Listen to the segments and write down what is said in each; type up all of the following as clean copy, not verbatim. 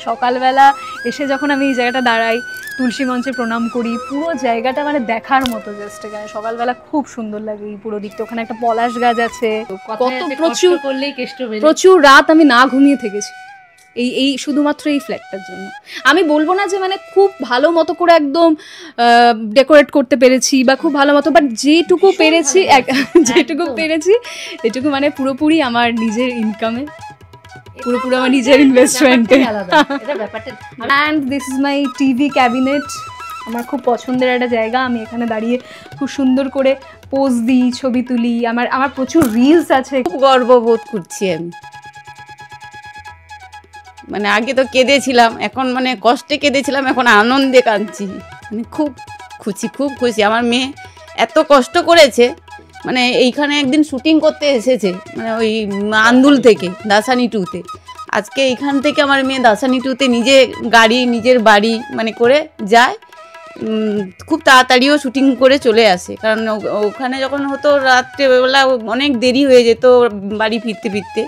সকালবেলা এসে যখন আমি এই জায়গাটা দাঁড়াই, তুলসী মঞ্চে প্রণাম করি, পুরো জায়গাটা মানে দেখার মতো। জাস্ট এখানে সকালবেলা খুব সুন্দর লাগে এই পুরো দিকটা। ওখানে একটা পলাশ গাছ আছে, কত প্রচুর রাত আমি না ঘুমিয়ে থেকেছি এই শুধুমাত্র এই ফ্ল্যাটটার জন্য। আমি বলবো না যে মানে খুব ভালো মতো করে একদম ডেকোরেট করতে পেরেছি বা খুব ভালো মতো, বাট যেটুকু পেরেছি এটুকু মানে পুরোপুরি আমার নিজের ইনকামে, পুরোপুরি আমার নিজের ইনভেস্টমেন্টে। And this is my TV cabinet. আমার খুব পছন্দের একটা জায়গা। আমি এখানে দাঁড়িয়ে খুব সুন্দর করে পোজ দিই, ছবি তুলি। আমার প্রচুর রিলস আছে। খুব গর্ববোধ করছি আমি। মানে আগে তো কেঁদেছিলাম, এখন মানে কষ্টে কেঁদেছিলাম, এখন আনন্দে কাঁদছি। মানে খুব খুশি। আমার মেয়ে এত কষ্ট করেছে, মানে এইখানে একদিন শুটিং করতে এসেছে, মানে ওই আন্দুল থেকে দাসানি 2-তে। আজকে এইখান থেকে আমার মেয়ে দাসানি 2-তে নিজের বাড়ি মানে করে যায়, খুব তাড়াতাড়িও শুটিং করে চলে আসে। কারণ ওখানে যখন হতো রাত্রেবেলা অনেক দেরি হয়ে যেত বাড়ি ফিরতে।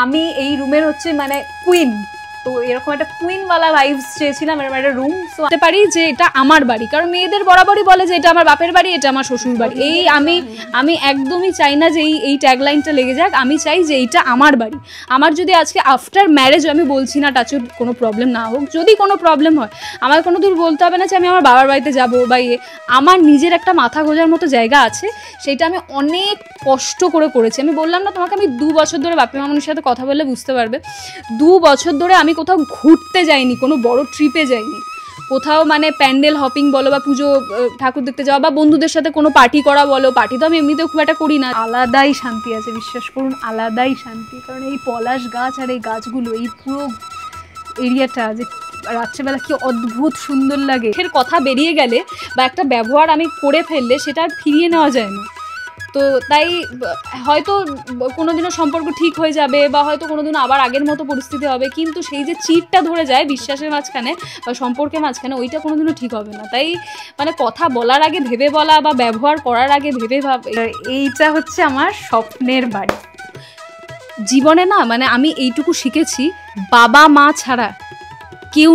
আমি এই রুমের হচ্ছে মানে কুইন, তো এরকম একটা কুইনওয়ালা ভাইবস চেয়েছিলাম এরকম একটা রুম। সো বলতে পারি যে এটা আমার বাড়ি, কারণ মেয়েদের বরাবরই বলে যে এটা আমার বাপের বাড়ি, এটা আমার শ্বশুর বাড়ি। এই আমি একদমই চাই না যে এই ট্যাগলাইনটা লেগে যাক। আমি চাই যে এইটা আমার বাড়ি। আমার যদি আজকে আফটার ম্যারেজ, আমি বলছি না টাচুর কোনো প্রবলেম না হোক, যদি কোনো প্রবলেম হয় আমার কোনো দূর বলতে হবে না যে আমি আমার বাবার বাড়িতে যাবো বা আমার নিজের একটা মাথা গোজার মতো জায়গা আছে, সেটা আমি অনেক কষ্ট করে করেছি। আমি বললাম না তোমাকে, আমি 2 বছর ধরে বাপি মামুনির সাথে কথা বললে বুঝতে পারবে, 2 বছর ধরে আমি কোথাও ঘুরতে যাইনি, কোনো বড় ট্রিপে যাইনি, কোথাও মানে প্যান্ডেল হপিং বলো বা পুজো ঠাকুর দেখতে যাওয়া বা বন্ধুদের সাথে কোনো পার্টি করা বলো। পার্টি তো আমি এমনিতেও খুব একটা করি না। আলাদাই শান্তি আছে, বিশ্বাস করুন, আলাদাই শান্তি। কারণ এই পলাশ গাছ আর এই গাছগুলো, এই পুরো এরিয়াটা যে রাত্রেবেলা কি অদ্ভুত সুন্দর লাগে। এর কথা বেরিয়ে গেলে বা একটা ব্যবহার আমি করে ফেললে সেটা আর ফিরিয়ে নেওয়া যায় না। তো তাই হয়তো কোনোদিনও সম্পর্ক ঠিক হয়ে যাবে বা হয়তো কোনোদিনও আবার আগের মতো পরিস্থিতি হবে, কিন্তু সেই যে চিটটা ধরে যায় বিশ্বাসের মাঝখানে বা সম্পর্কের মাঝখানে, ওইটা কোনোদিনও ঠিক হবে না। তাই মানে কথা বলার আগে ভেবে বলা বা ব্যবহার করার আগে ভেবে এইটা হচ্ছে আমার স্বপ্নের বাড়ি। জীবনে না মানে আমি এইটুকু শিখেছি, বাবা মা ছাড়া কেউ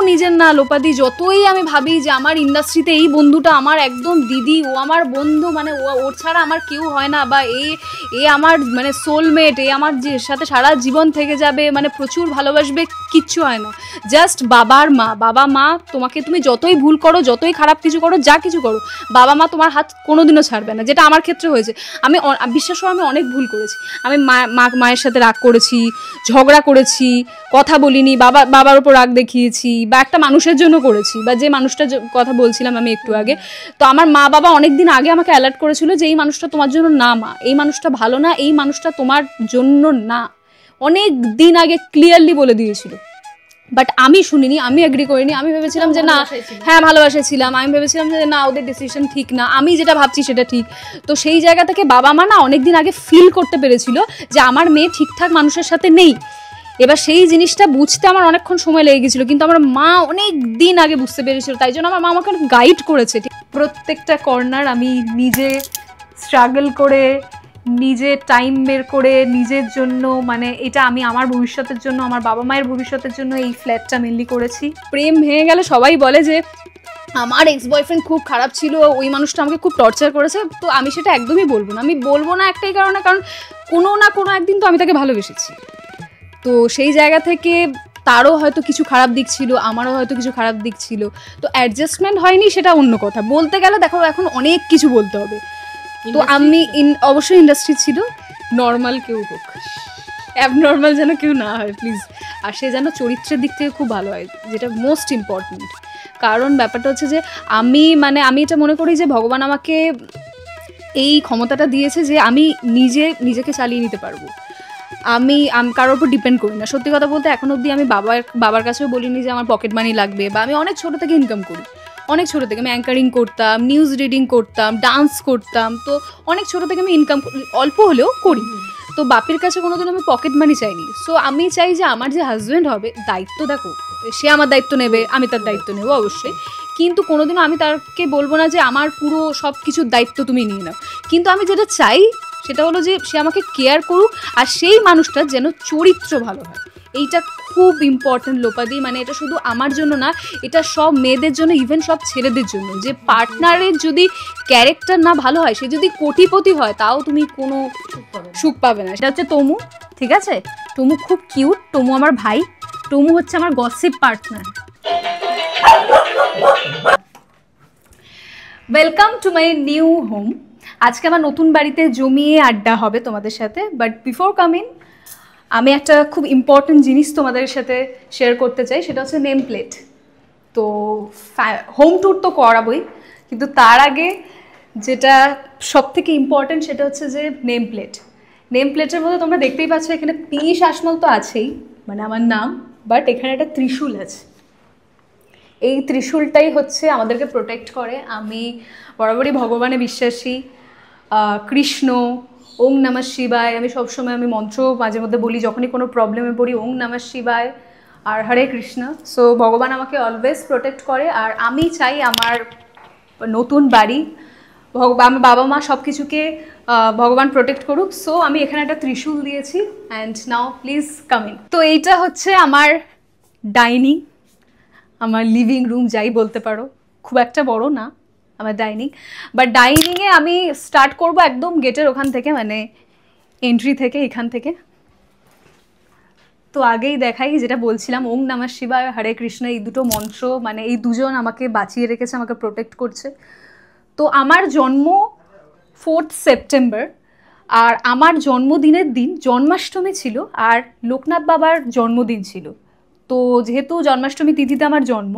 নিজের না লোপাদি। যতই আমি ভাবি যে আমার ইন্ডাস্ট্রিতে এই বন্ধুটা আমার একদম দিদি, ও আমার বন্ধু, মানে ওর ছাড়া আমার কেউ হয় না, বা এ আমার মানে সোলমেট, এ আমার যে সাথে সারা জীবন থেকে যাবে, মানে প্রচুর ভালোবাসবে, কিচ্ছু হয় না। জাস্ট বাবা মা তোমাকে, তুমি যতই ভুল করো, যতই খারাপ কিছু করো, যা কিছু করো, বাবা মা তোমার হাত কোনোদিনও ছাড়বে না। যেটা আমার ক্ষেত্রে হয়েছে। আমি বিশ্বাস করো, আমি অনেক ভুল করেছি। আমি মায়ের সাথে রাগ করেছি, ঝগড়া করেছি, কথা বলিনি, বাবার ওপর রাগ দেখিয়েছি, বা একটা মানুষের জন্য করেছি, বা যে মানুষটার কথা বলছিলাম আমি একটু আগে, তো আমার মা বাবা অনেকদিন আগে আমাকে অ্যালার্ট করেছিল যে এই মানুষটা তোমার জন্য না মা, এই মানুষটা ভালো না, এই মানুষটা তোমার জন্য না, অনেক দিন আগে ক্লিয়ারলি বলে দিয়েছিল। বাট আমি শুনিনি, আমি এগ্রি করিনি। আমি ভেবেছিলাম যে না, হ্যাঁ ভালোবাসা ছিলাম, আমি ভেবেছিলাম যে না ওদের ডিসিশন ঠিক না, আমি যেটা ভাবছি সেটা ঠিক। তো সেই জায়গা থেকে বাবা মা না অনেকদিন আগে ফিল করতে পেরেছিল যে আমার মেয়ে ঠিকঠাক মানুষের সাথে নেই। এবার সেই জিনিসটা বুঝতে আমার অনেকক্ষণ সময় লেগে গেছিলো, কিন্তু আমার মা অনেক দিন আগে বুঝতে পেরেছিল। তাই জন্য আমার মা আমাকে গাইড করেছে। প্রত্যেকটা কর্নার আমি নিজে স্ট্রাগল করে, নিজে টাইম বের করে, নিজের জন্য, মানে এটা আমি আমার ভবিষ্যতের জন্য, আমার বাবা মায়ের ভবিষ্যতের জন্য এই ফ্ল্যাটটা মেনলি করেছি। প্রেম ভেঙে গেলে সবাই বলে যে আমার এক্স বয়ফ্রেন্ড খুব খারাপ ছিল, ওই মানুষটা আমাকে খুব টর্চার করেছে। তো আমি সেটা একদমই বলবো না। আমি বলবো না একটাই কারণে, কারণ কোনো না কোনো একদিন তো আমি তাকে ভালোবেসেছি। তো সেই জায়গা থেকে তারও হয়তো কিছু খারাপ দিক ছিল, আমারও হয়তো কিছু খারাপ দিক ছিল। তো অ্যাডজাস্টমেন্ট হয়নি সেটা অন্য কথা। বলতে গেলে দেখো এখন অনেক কিছু বলতে হবে। তো আমি অবশ্যই ইন্ডাস্ট্রি ছিল, নর্মাল কেউ হোক, অ্যাবনর্মাল যেন কেউ না হয় প্লিজ। আর সে যেন চরিত্রের দিক থেকে খুব ভালো হয়, যেটা মোস্ট ইম্পর্টেন্ট। কারণ ব্যাপারটা হচ্ছে যে আমি এটা মনে করি যে ভগবান আমাকে এই ক্ষমতাটা দিয়েছে যে আমি নিজেকে চালিয়ে নিতে পারবো। আমি কারোর উপর ডিপেন্ড করি না। সত্যি কথা বলতে এখন অবধি আমি বাবার কাছেও বলিনি যে আমার পকেট মানি লাগবে, বা আমি অনেক ছোটো থেকে ইনকাম করি। অনেক ছোটো থেকে আমি অ্যাঙ্কারিং করতাম, নিউজ রিডিং করতাম, ডান্স করতাম। তো অনেক ছোটো থেকে আমি ইনকাম অল্প হলেও করি। তো বাপের কাছে কোনোদিন আমি পকেট মানি চাইনি। সো আমি চাই যে আমার যে হাজব্যান্ড হবে, দায়িত্ব দেখো, সে আমার দায়িত্ব নেবে, আমি তার দায়িত্ব নেবো অবশ্যই। কিন্তু কোনোদিনও আমি তাকে বলবো না যে আমার পুরো সব কিছুর দায়িত্ব তুমি নিয়ে নাও। কিন্তু আমি যেটা চাই সেটা হলো যে সে আমাকে কেয়ার করুক, আর সেই মানুষটার যেন চরিত্র ভালো হয়। এইটা খুব ইম্পর্ট্যান্ট লোপাদি, মানে এটা শুধু আমার জন্য না, এটা সব মেয়েদের জন্য, ইভেন সব ছেলেদের জন্য, যে পার্টনারের যদি ক্যারেক্টার না ভালো হয়, সে যদি কোটিপতি হয়, তাও তুমি কোনো সুখ পাবে না। সেটা হচ্ছে তমু, ঠিক আছে? তমু খুব কিউট, তমু আমার ভাই, তমু হচ্ছে আমার gossip partner. Welcome to my new home. আজকে আমার নতুন বাড়িতে জমিয়ে আড্ডা হবে তোমাদের সাথে, বাট বিফোর কামিং আমি একটা খুব ইম্পর্টেন্ট জিনিস তোমাদের সাথে শেয়ার করতে চাই, সেটা হচ্ছে নেম প্লেট। তো হোম ট্যুর তো করাবোই, কিন্তু তার আগে যেটা সব থেকে ইম্পর্টেন্ট সেটা হচ্ছে যে নেম প্লেট। নেম প্লেটের মধ্যে তোমরা দেখতেই পাচ্ছ এখানে পিস আসমল তো আছেই, মানে আমার নাম, বাট এখানে একটা ত্রিশূল আছে। এই ত্রিশূলটাই হচ্ছে আমাদেরকে প্রোটেক্ট করে। আমি বরাবরই ভগবানে বিশ্বাসী, কৃষ্ণ, ওং নমঃ শিবায়, আমি সবসময় আমি মন্ত্র মাঝে মধ্যে বলি যখনই কোনো প্রবলেমে পড়ি, ওং নমঃ শিবায় আর হরে কৃষ্ণ। সো ভগবান আমাকে অলওয়েজ প্রোটেক্ট করে। আর আমি চাই আমার নতুন বাড়ি, আমার বাবা মা সব কিছুকে ভগবান প্রোটেক্ট করুক। সো আমি এখানে একটা ত্রিশূল দিয়েছি, and now please come in. তো এইটা হচ্ছে আমার ডাইনিং, আমার লিভিং রুম যাই বলতে পারো, খুব একটা বড় না আমার ডাইনিং, বাট ডাইনিংয়ে আমি স্টার্ট করব একদম গেটের ওখান থেকে, মানে এন্ট্রি থেকে, এখান থেকে। তো আগেই দেখাই যেটা বলছিলাম, ওং নমঃ শিবায় হরে কৃষ্ণ, এই দুটো মন্ত্র, মানে এই দুজন আমাকে বাঁচিয়ে রেখেছে, আমাকে প্রোটেক্ট করছে। তো আমার জন্ম 4th সেপ্টেম্বর, আর আমার জন্মদিনের দিন জন্মাষ্টমী ছিল, আর লোকনাথ বাবার জন্মদিন ছিল। তো যেহেতু জন্মাষ্টমী তিথিতে আমার জন্ম,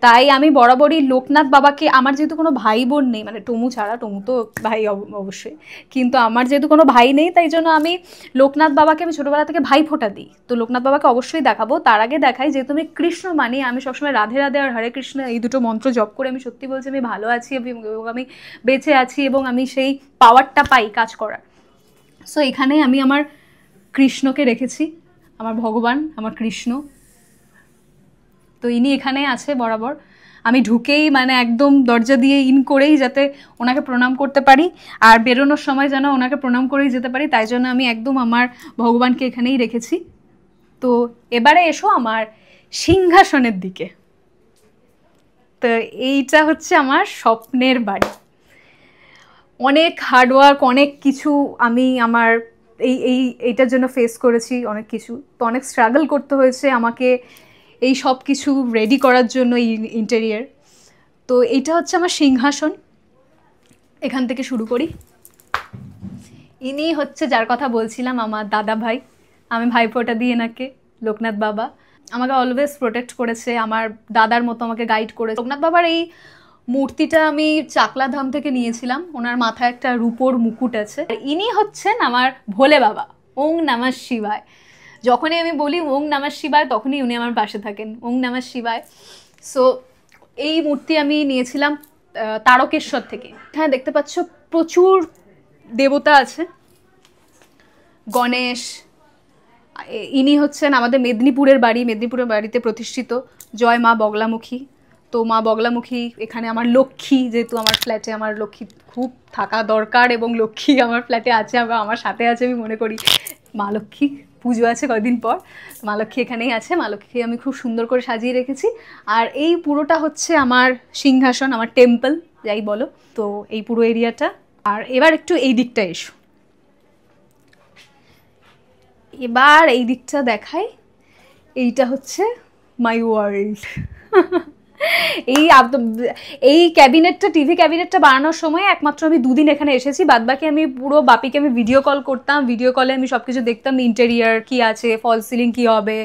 তাই আমি বরাবরই লোকনাথ বাবাকে, আমার যেহেতু কোনো ভাই বোন নেই, মানে টমু ছাড়া, টমু তো ভাই অবশ্যই, কিন্তু আমার যেহেতু কোনো ভাই নেই, তাই জন্য আমি লোকনাথ বাবাকে আমি ছোটোবেলা থেকে ভাই ফোঁটা দিই। তো লোকনাথ বাবাকে অবশ্যই দেখাবো, তার আগে দেখাই যেহেতু আমি কৃষ্ণ মানি, আমি সবসময় রাধে রাধে আর হরে কৃষ্ণ এই দুটো মন্ত্র জপ করে আমি সত্যি বলছি আমি ভালো আছি এবং আমি বেঁচে আছি এবং আমি সেই পাওয়ারটা পাই কাজ করার। সো এখানে আমি আমার কৃষ্ণকে রেখেছি, আমার ভগবান, আমার কৃষ্ণ। তো ইনি এখানে আছে বরাবর, আমি ঢুকেই মানে একদম দরজা দিয়ে ইন করেই যাতে ওনাকে প্রণাম করতে পারি, আর বেরোনোর সময় যেন ওনাকে প্রণাম করেই যেতে পারি, তাই জন্য আমি একদম আমার ভগবানকে এখানেই রেখেছি। তো এবারে এসো আমার সিংহাসনের দিকে। তো এইটা হচ্ছে আমার স্বপ্নের বাড়ি। অনেক হার্ডওয়ার্ক, অনেক কিছু আমি আমার এইটার জন্য ফেস করেছি, অনেক কিছু, তো অনেক স্ট্রাগল করতে হয়েছে আমাকে এই সব কিছু রেডি করার জন্য, এই ইন্টেরিয়ার। তো এইটা হচ্ছে আমার সিংহাসন, এখান থেকে শুরু করি। ইনি হচ্ছে যার কথা বলছিলাম, আমার দাদা ভাই, আমি ভাইফোঁটা দিই এনাকে, লোকনাথ বাবা আমাকে অলওয়েজ প্রোটেক্ট করেছে, আমার দাদার মতো আমাকে গাইড করেছে। লোকনাথ বাবার এই মূর্তিটা আমি চাকলাধাম থেকে নিয়েছিলাম, ওনার মাথায় একটা রূপোর মুকুট আছে। ইনি হচ্ছেন আমার ভোলে বাবা, ওং নমঃ শিবায়। যখনই আমি বলি ওং নমঃ শিবায়, তখনই উনি আমার পাশে থাকেন, ওং নমঃ শিবায়। সো এই মূর্তি আমি নিয়েছিলাম তারকেশ্বর থেকে। হ্যাঁ, দেখতে পাচ্ছ প্রচুর দেবতা আছে, গণেশ। ইনি হচ্ছেন আমাদের মেদিনীপুরের বাড়িতে প্রতিষ্ঠিত জয় মা বগলামুখী। তো মা বগলামুখী এখানে আমার লক্ষ্মী, যেহেতু আমার ফ্ল্যাটে আমার লক্ষ্মী খুব থাকা দরকার, এবং লক্ষ্মী আমার ফ্ল্যাটে আছে, আমার সাথে আছে, আমি মনে করি মা লক্ষ্মী পুজো আছে কয়েকদিন পর, মা লক্ষ্মী এখানেই আছে। মা লক্ষ্মী আমি খুব সুন্দর করে সাজিয়ে রেখেছি। আর এই পুরোটা হচ্ছে আমার সিংহাসন, আমার টেম্পল যাই বলো। তো এই পুরো এরিয়াটা। আর এবার একটু এই দিকটা এসো, এবার এই দিকটা দেখাই। এইটা হচ্ছে মাই ওয়ার্ল্ড। এই ক্যাবিনেটটা, টিভি ক্যাবিনেটটা বানানোর সময় একমাত্র আমি 2 দিন এখানে এসেছি, বাদবাকি আমি পুরো বাপিকে আমি ভিডিও কল করতাম, ভিডিও কলে আমি সব কিছু দেখতাম, ইন্টেরিয়ার কি আছে, ফল সিলিং কি হবে,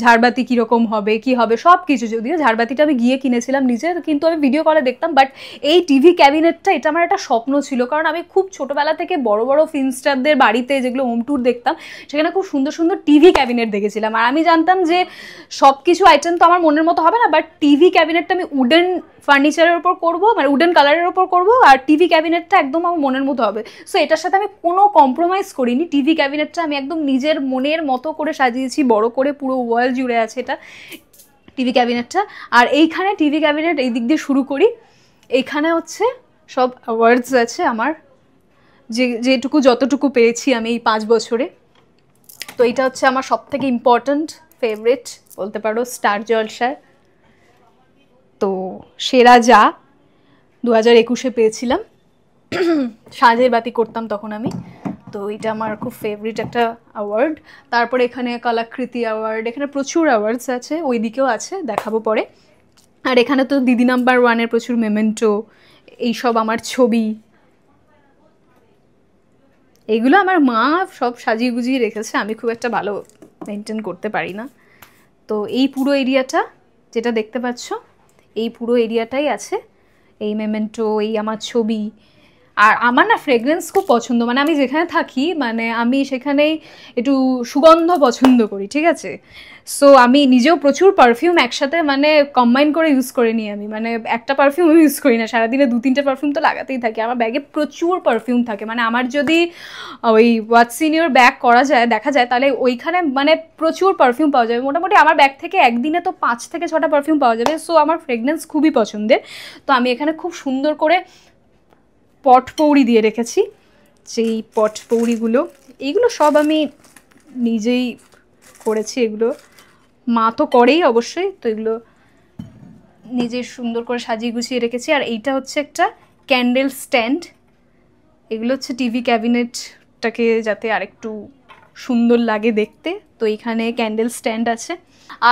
ঝাড়বাতি কীরকম হবে, কি হবে, সব কিছু। যদিও ঝাড়বাতিটা আমি গিয়ে কিনেছিলাম নিজে, কিন্তু আমি ভিডিও কলে দেখতাম। বাট এই টিভি ক্যাবিনেটটা, এটা আমার একটা স্বপ্ন ছিল, কারণ আমি খুব ছোটোবেলা থেকে বড় বড় ফিল্ম স্টারদের বাড়িতে যেগুলো হোম ট্যুর দেখতাম, সেখানে খুব সুন্দর সুন্দর টিভি ক্যাবিনেট দেখেছিলাম। আর আমি জানতাম যে সব কিছু আইটেম তো আমার মনের মতো হবে না, বাট টিভি ক্যাবিনেটটা আমি উডেন ফার্নিচারের ওপর করবো, মানে উডেন কালারের ওপর করবো, আর টিভি ক্যাবিনেটটা একদম আমার মনের মতো হবে। সো এটার সাথে আমি কোনো কম্প্রোমাইজ করিনি। টিভি ক্যাবিনেটটা আমি একদম নিজের মনের মতো করে সাজিয়েছি, বড় করে, পুরো ওয়াল জুড়ে আছে এটা টিভি ক্যাবিনেটটা। আর এইখানে টিভি ক্যাবিনেট এই দিক দিয়ে শুরু করি, এইখানে হচ্ছে সব অ্যাওয়ার্ডস আছে আমার, যেটুকু যতটুকু পেয়েছি আমি এই 5 বছরে। তো এটা হচ্ছে আমার সবথেকে ইম্পর্ট্যান্ট ফেভারিট বলতে পারো, স্টার জলসার। তো সেরা যা 2021-এ পেয়েছিলাম, সাঁঝের বাতি করতাম তখন আমি। তো এটা আমার খুব ফেভারিট একটা অ্যাওয়ার্ড। তারপরে এখানে কলাকৃতি অ্যাওয়ার্ড, এখানে প্রচুর অ্যাওয়ার্ডস আছে, ওই দিকেও আছে, দেখাবো পরে। আর এখানে তো দিদি নাম্বার 1-এর প্রচুর মেমেন্টো, এইসব আমার ছবি, এইগুলো আমার মা সব সাজিয়ে গুজিয়ে রেখেছে, আমি খুব একটা ভালো মেনটেন করতে পারি না। তো এই পুরো এরিয়াটা যেটা দেখতে পাচ্ছ, এই পুরো এরিয়াটাই আছে এই মেমেন্টো, এই আমার ছবি। আর আমার না ফ্রেগরেন্স খুব পছন্দ, মানে আমি যেখানে থাকি মানে আমি সেখানেই একটু সুগন্ধ পছন্দ করি, ঠিক আছে? সো আমি নিজেও প্রচুর পারফিউম একসাথে মানে কম্বাইন করে ইউজ করে নিই আমি, মানে একটা পারফিউম ইউজ করি না, সারাদিনে 2-3টে পারফিউম তো লাগাতেই থাকে। আমার ব্যাগে প্রচুর পারফিউম থাকে, মানে আমার যদি ওই হোয়াটস ইন ইউর ব্যাগ করা যায়, দেখা যায়, তাহলে ওইখানে মানে প্রচুর পারফিউম পাওয়া যাবে। মোটামুটি আমার ব্যাগ থেকে একদিনে তো 5 থেকে 6টা পারফিউম পাওয়া যাবে। সো আমার ফ্রেগরেন্স খুবই পছন্দের। তো আমি এখানে খুব সুন্দর করে পটপৌরি দিয়ে রেখেছি, যেই পটপৌরিগুলো, এইগুলো সব আমি নিজেই করেছি, এগুলো মা তো করেই অবশ্যই, তো এগুলো নিজে সুন্দর করে সাজিয়ে গুছিয়ে রেখেছি। আর এইটা হচ্ছে একটা ক্যান্ডেল স্ট্যান্ড, এগুলো হচ্ছে টিভি ক্যাবিনেটটাকে যাতে আরেকটু সুন্দর লাগে দেখতে, তো এইখানে ক্যান্ডেল স্ট্যান্ড আছে।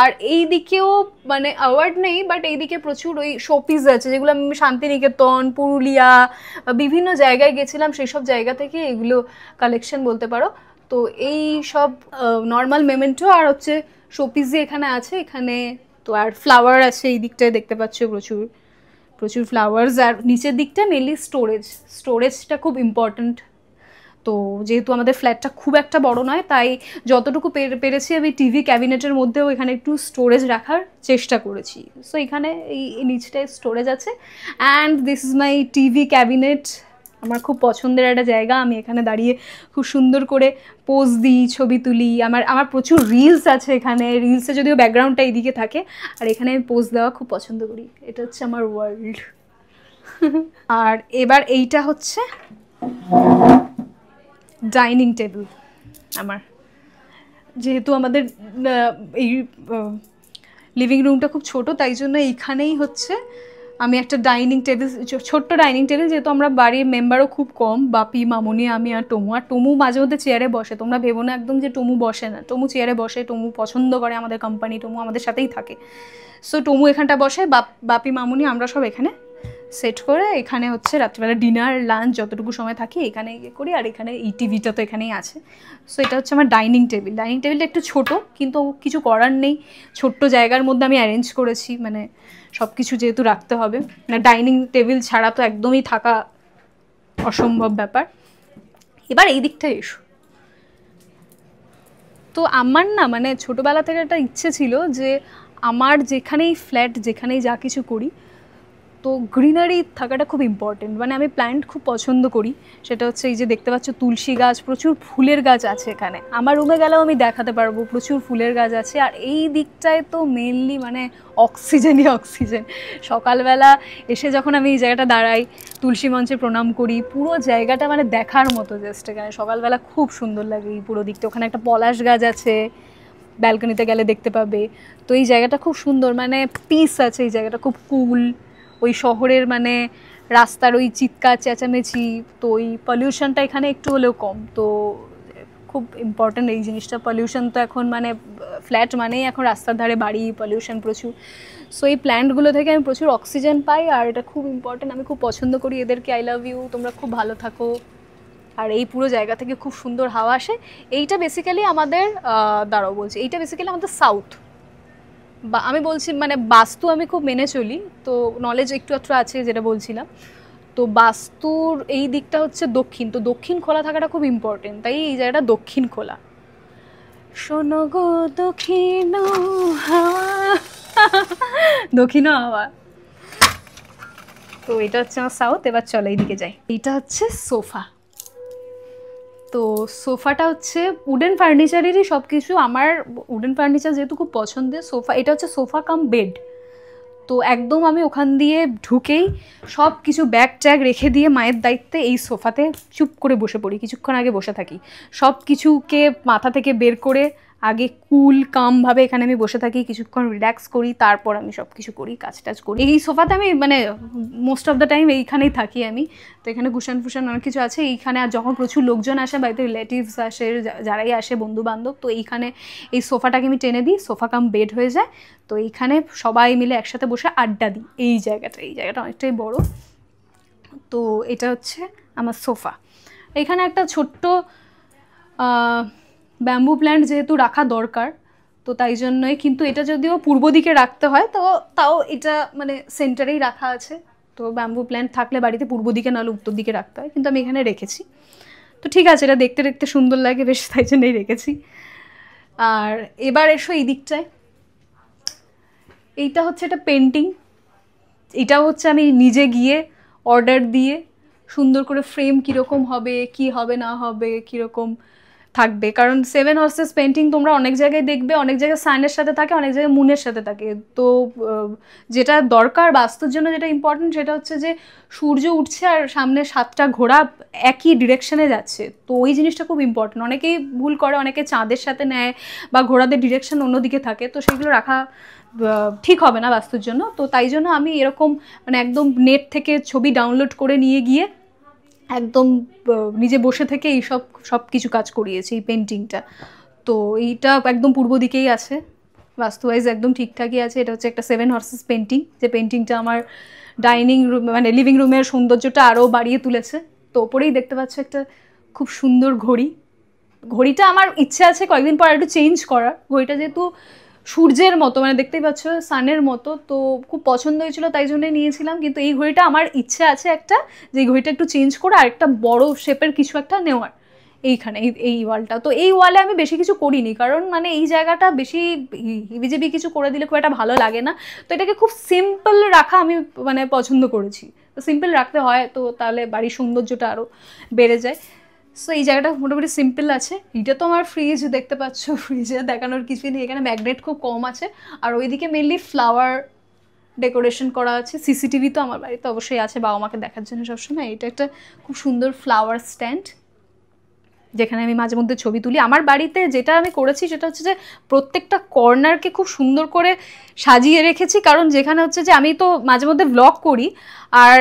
আর এই দিকেও মানে অ্যাওয়ার্ড নেই, বাট এইদিকে প্রচুর ওই শোপিস আছে, যেগুলো আমি শান্তিনিকেতন, পুরুলিয়া, বিভিন্ন জায়গায় গেছিলাম, সেই সব জায়গা থেকে এগুলো কালেকশন বলতে পারো। তো এই সব নর্মাল মেমেন্টো আর হচ্ছে শোপিস যে এখানে আছে, এখানে তো আর ফ্লাওয়ার আছে এই দিকটায় দেখতে পাচ্ছ, প্রচুর প্রচুর ফ্লাওয়ার্স। আর নিচের দিকটা মেনলি স্টোরেজটা খুব ইম্পর্ট্যান্ট। তো যেহেতু আমাদের ফ্ল্যাটটা খুব একটা বড় নয়, তাই যতটুকু পেরেছি আমি টিভি ক্যাবিনেটের মধ্যেও এখানে একটু স্টোরেজ রাখার চেষ্টা করেছি। সো এখানে এই নিচটায় স্টোরেজ আছে। And this is my TV cabinet, আমার খুব পছন্দের একটা জায়গা। আমি এখানে দাঁড়িয়ে খুব সুন্দর করে পোজ দিই, ছবি তুলি। আমার প্রচুর রিলস আছে এখানে, রিলসে যদিও ব্যাকগ্রাউন্ডটা এইদিকে থাকে, আর এখানে আমি পোজ দেওয়া খুব পছন্দ করি। এটা হচ্ছে আমার ওয়ার্ল্ড। আর এবার এইটা হচ্ছে ডাইনিং টেবিল আমার। যেহেতু আমাদের এই লিভিং রুমটা খুব ছোট, তাই জন্য এইখানেই হচ্ছে আমি একটা ডাইনিং টেবিল, ছোট্ট ডাইনিং টেবিল, যেহেতু আমরা বাড়ির মেম্বারও খুব কম, বাপি, মামনি, আমি আর টমু। আর টমু মাঝে মধ্যে চেয়ারে বসে, তোমরা ভেবো না একদম যে টমু বসে না, টমু চেয়ারে বসে, টমু পছন্দ করে আমাদের কোম্পানি, টমু আমাদের সাথেই থাকে। সো টমু এখানটা বসে, বাপি, মামনি, আমরা সব এখানে সেট করে এখানে হচ্ছে রাত্রিবেলা ডিনার, লাঞ্চ যতটুকু সময় থাকি এখানে ইয়ে করি। আর এখানে এই টিভিটা তো এখানেই আছে। সো এটা হচ্ছে আমার ডাইনিং টেবিল। ডাইনিং টেবিলটা একটু ছোট, কিন্তু কিছু করার নেই, ছোট্ট জায়গার মধ্যে আমি অ্যারেঞ্জ করেছি, মানে সব কিছু যেহেতু রাখতে হবে, মানে ডাইনিং টেবিল ছাড়া তো একদমই থাকা অসম্ভব ব্যাপার। এবার এই দিকটা এসো। তো আমার না মানে ছোটোবেলা থেকে একটা ইচ্ছে ছিল যে আমার যেখানেই ফ্ল্যাট, যেখানেই যা কিছু করি, তো গ্রিনারি থাকাটা খুব ইম্পর্টেন্ট। মানে আমি প্ল্যান্ট খুব পছন্দ করি। সেটা হচ্ছে এই যে দেখতে পাচ্ছ তুলসী গাছ, প্রচুর ফুলের গাছ আছে এখানে। আমার রুমে গেলেও আমি দেখাতে পারবো, প্রচুর ফুলের গাছ আছে। আর এই দিকটায় তো মেনলি মানে অক্সিজেনই অক্সিজেন। সকালবেলা এসে যখন আমি এই জায়গাটা দাঁড়াই, তুলসী মঞ্চে প্রণাম করি, পুরো জায়গাটা মানে দেখার মতো। জাস্ট এখানে সকালবেলা খুব সুন্দর লাগে এই পুরো দিকটা। ওখানে একটা পলাশ গাছ আছে, ব্যালকনিতে গেলে দেখতে পাবে। তো এই জায়গাটা খুব সুন্দর, মানে পিস আছে এই জায়গাটা, খুব কুল। ওই শহরের মানে রাস্তার ওই চিৎকার চেঁচামেচি, তো ওই পলিউশনটা এখানে একটু হলেও কম। তো খুব ইম্পর্ট্যান্ট এই জিনিসটা। পলিউশন তো এখন মানে ফ্ল্যাট মানেই এখন রাস্তার ধারে বাড়ি, পলিউশন প্রচুর। সো এই প্ল্যান্টগুলো থেকে আমি প্রচুর অক্সিজেন পাই, আর এটা খুব ইম্পর্ট্যান্ট। আমি খুব পছন্দ করি এদেরকে। আই লাভ ইউ, তোমরা খুব ভালো থাকো। আর এই পুরো জায়গা থেকে খুব সুন্দর হাওয়া আসে। এইটা বেসিক্যালি আমাদের দাঁড়াও বলছি, এইটা বেসিক্যালি আমাদের সাউথ। বা আমি বলছি মানে বাস্তু আমি খুব মেনে চলি, তো নলেজ একটু একটু আছে যেটা বলছিলাম। তো বাস্তুর এই দিকটা হচ্ছে দক্ষিণ, তো দক্ষিণ খোলা থাকাটা খুব ইম্পর্টেন্ট, তাই এই জায়গাটা দক্ষিণ খোলা। শোনো গো দক্ষিণ হাওয়া, দক্ষিণ হাওয়া। তো এটা হচ্ছে আমার সাউথ। এবার চলো এইদিকে যাই। এইটা হচ্ছে সোফা। তো সোফাটা হচ্ছে উডেন ফার্নিচারেরই সব কিছু। আমার উডেন ফার্নিচার যেহেতু খুব পছন্দের, সোফা এটা হচ্ছে সোফা কাম বেড। তো একদম আমি ওখান দিয়ে ঢুকেই সব কিছু ব্যাগ ট্যাগ রেখে দিয়ে মায়ের দায়িত্বে এই সোফাতে চুপ করে বসে পড়ি, কিছুক্ষণ আগে বসে থাকি, সব কিছুকে মাথা থেকে বের করে আগে কুল কামভাবে এখানে আমি বসে থাকি, কিছুক্ষণ রিল্যাক্স করি, তারপর আমি সব কিছু করি, কাজ টাজ করি। এই সোফাতে আমি মানে মোস্ট অফ দ্য টাইম এইখানেই থাকি আমি। তো এখানে কুশন ফুশন অনেক কিছু আছে এইখানে। আর যখন প্রচুর লোকজন আসে, বাড়িতে রিলেটিভস আসে, যারাই আসে বন্ধু বান্ধব, তো এইখানে এই সোফাটাকে আমি টেনে দিই, সোফা কাম বেড হয়ে যায়। তো এইখানে সবাই মিলে একসাথে বসে আড্ডা দিই। এই জায়গাটা অনেকটাই বড়। তো এটা হচ্ছে আমার সোফা। এখানে একটা ছোট্ট ব্যাম্বু প্ল্যান্ট যেহেতু রাখা দরকার, তো তাই জন্যই, কিন্তু এটা যদিও পূর্ব দিকে রাখতে হয়, তো তাও এটা মানে সেন্টারেই রাখা আছে। তো ব্যাম্বু প্ল্যান্ট থাকলে বাড়িতে পূর্ব দিকে নাহলে উত্তর দিকে রাখতে হয়, কিন্তু আমি এখানে রেখেছি। তো ঠিক আছে, এটা দেখতে দেখতে সুন্দর লাগে বেশ, তাই জন্যই রেখেছি। আর এবার এসো এই দিকটায়, এইটা হচ্ছে একটা পেন্টিং। এটাও হচ্ছে আমি নিজে গিয়ে অর্ডার দিয়ে সুন্দর করে ফ্রেম কীরকম হবে, কি হবে না হবে, কীরকম থাকবে, কারণ 7 হর্সেস পেন্টিং তোমরা অনেক জায়গায় দেখবে, অনেক জায়গায় সানের সাথে থাকে, অনেক জায়গায় মুনের সাথে থাকে। তো যেটা দরকার বাস্তুর জন্য, যেটা ইম্পর্টেন্ট, সেটা হচ্ছে যে সূর্য উঠছে আর সামনে 7টা ঘোড়া একই ডিরেকশনে যাচ্ছে, তো ওই জিনিসটা খুব ইম্পর্টেন্ট। অনেকেই ভুল করে, অনেকে চাঁদের সাথে নেয় বা ঘোড়াদের ডিরেকশন অন্যদিকে থাকে, তো সেগুলো রাখা ঠিক হবে না বাস্তুর জন্য। তো তাই জন্য আমি এরকম মানে একদম নেট থেকে ছবি ডাউনলোড করে নিয়ে গিয়ে একদম নিজে বসে থেকে এই সব কিছু কাজ করিয়েছি এই পেন্টিংটা। তো এইটা একদম পূর্ব দিকেই আছে, বাস্তুওয়াইজ একদম ঠিকঠাকই আছে। এটা হচ্ছে একটা 7 হর্সেস পেন্টিং, যে পেন্টিংটা আমার ডাইনিং রুম মানে লিভিং রুমের সৌন্দর্যটা আরও বাড়িয়ে তুলেছে। তো ওপরেই দেখতে পাচ্ছ একটা খুব সুন্দর ঘড়ি। ঘড়িটা আমার ইচ্ছে আছে কয়েকদিন পর একটু চেঞ্জ করার। ঘড়িটা যেহেতু সূর্যের মতো, মানে দেখতেই পাচ্ছ সানের মতো, তো খুব পছন্দ হয়েছিল, তাই জন্যই নিয়েছিলাম। কিন্তু এই ঘড়িটা আমার ইচ্ছে আছে একটা, যে এই ঘড়িটা একটু চেঞ্জ করে আরেকটা বড় শেপের কিছু একটা নেওয়ার এইখানে, এই ওয়ালটা। তো এই ওয়ালে আমি বেশি কিছু করিনি, কারণ মানে এই জায়গাটা বেশি হিবিজিবি কিছু করে দিলে খুব একটা ভালো লাগে না। তো এটাকে খুব সিম্পল রাখা আমি মানে পছন্দ করেছি। তো সিম্পল রাখতে হয়, তো তাহলে বাড়ির সৌন্দর্যটা আরও বেড়ে যায়। সো এই জায়গাটা মোটামুটি সিম্পল আছে। এটা তো আমার ফ্রিজ, দেখতে পাচ্ছ, ফ্রিজে দেখানোর কিছুই নেই, এখানে ম্যাগনেট খুব কম আছে। আর ওইদিকে মেনলি ফ্লাওয়ার ডেকোরেশন করা আছে। সিসিটিভি তো আমার বাড়িতে অবশ্যই আছে, বাবা মাকে দেখার জন্য সবসময়। এটা একটা খুব সুন্দর ফ্লাওয়ার স্ট্যান্ড, যেখানে আমি মাঝে মধ্যে ছবি তুলি। আমার বাড়িতে যেটা আমি করেছি সেটা হচ্ছে যে প্রত্যেকটা কর্নারকে খুব সুন্দর করে সাজিয়ে রেখেছি, কারণ যেখানে হচ্ছে যে আমি তো মাঝে মধ্যে ব্লগ করি আর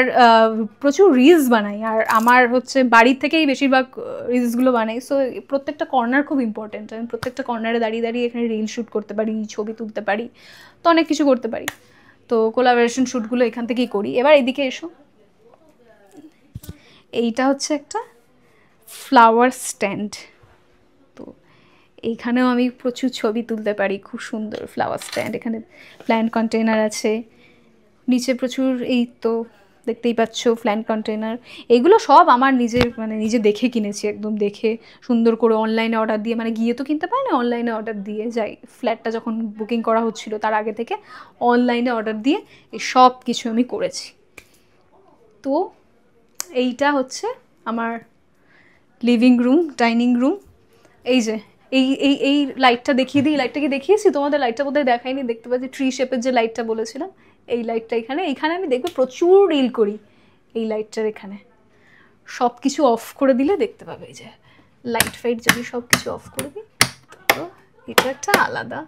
প্রচুর রিলস বানাই, আর আমার হচ্ছে বাড়ির থেকেই বেশিরভাগ রিলসগুলো বানাই। সো প্রত্যেকটা কর্নার খুব ইম্পর্টেন্ট। আমি প্রত্যেকটা কর্নারে দাঁড়িয়ে দাঁড়িয়ে এখানে রিল শ্যুট করতে পারি, ছবি তুলতে পারি, তো অনেক কিছু করতে পারি। তো কোলাবোরেশন শ্যুটগুলো এখান থেকেই করি। এবার এদিকে এসো, এইটা হচ্ছে একটা ফ্লাওয়ার স্ট্যান্ড। তো এইখানেও আমি প্রচুর ছবি তুলতে পারি, খুব সুন্দর ফ্লাওয়ার স্ট্যান্ড। এখানে প্ল্যান্ট কন্টেনার আছে, নিচে প্রচুর, এই তো দেখতেই পাচ্ছ প্ল্যান্ট কন্টেনার। এইগুলো সব আমার নিজের মানে নিজে দেখে কিনেছি, একদম দেখে সুন্দর করে অনলাইনে অর্ডার দিয়ে, মানে গিয়ে তো কিনতে পারি না, অনলাইনে অর্ডার দিয়ে যাই। ফ্ল্যাটটা যখন বুকিং করা হচ্ছিল তার আগে থেকে অনলাইনে অর্ডার দিয়ে এই সব কিছু আমি করেছি। তো এইটা হচ্ছে আমার লিভিং রুম, ডাইনিং রুম। এই যে এই লাইটটা দেখিয়ে দিই, লাইটটা কি দেখিয়েছি তোমাদের? লাইটটা বোধহয় দেখাইনি, দেখতে পাচ্ছি ট্রি শেপের যে লাইটটা বলেছিলাম, এই লাইটটা এখানে আমি দেখবে প্রচুর রিল করি এই লাইটটার। এখানে সব কিছু অফ করে দিলে দেখতে পাবে, এই যে লাইট ফাইট যদি সব কিছু অফ করে দিই, তো এটা একটা আলাদা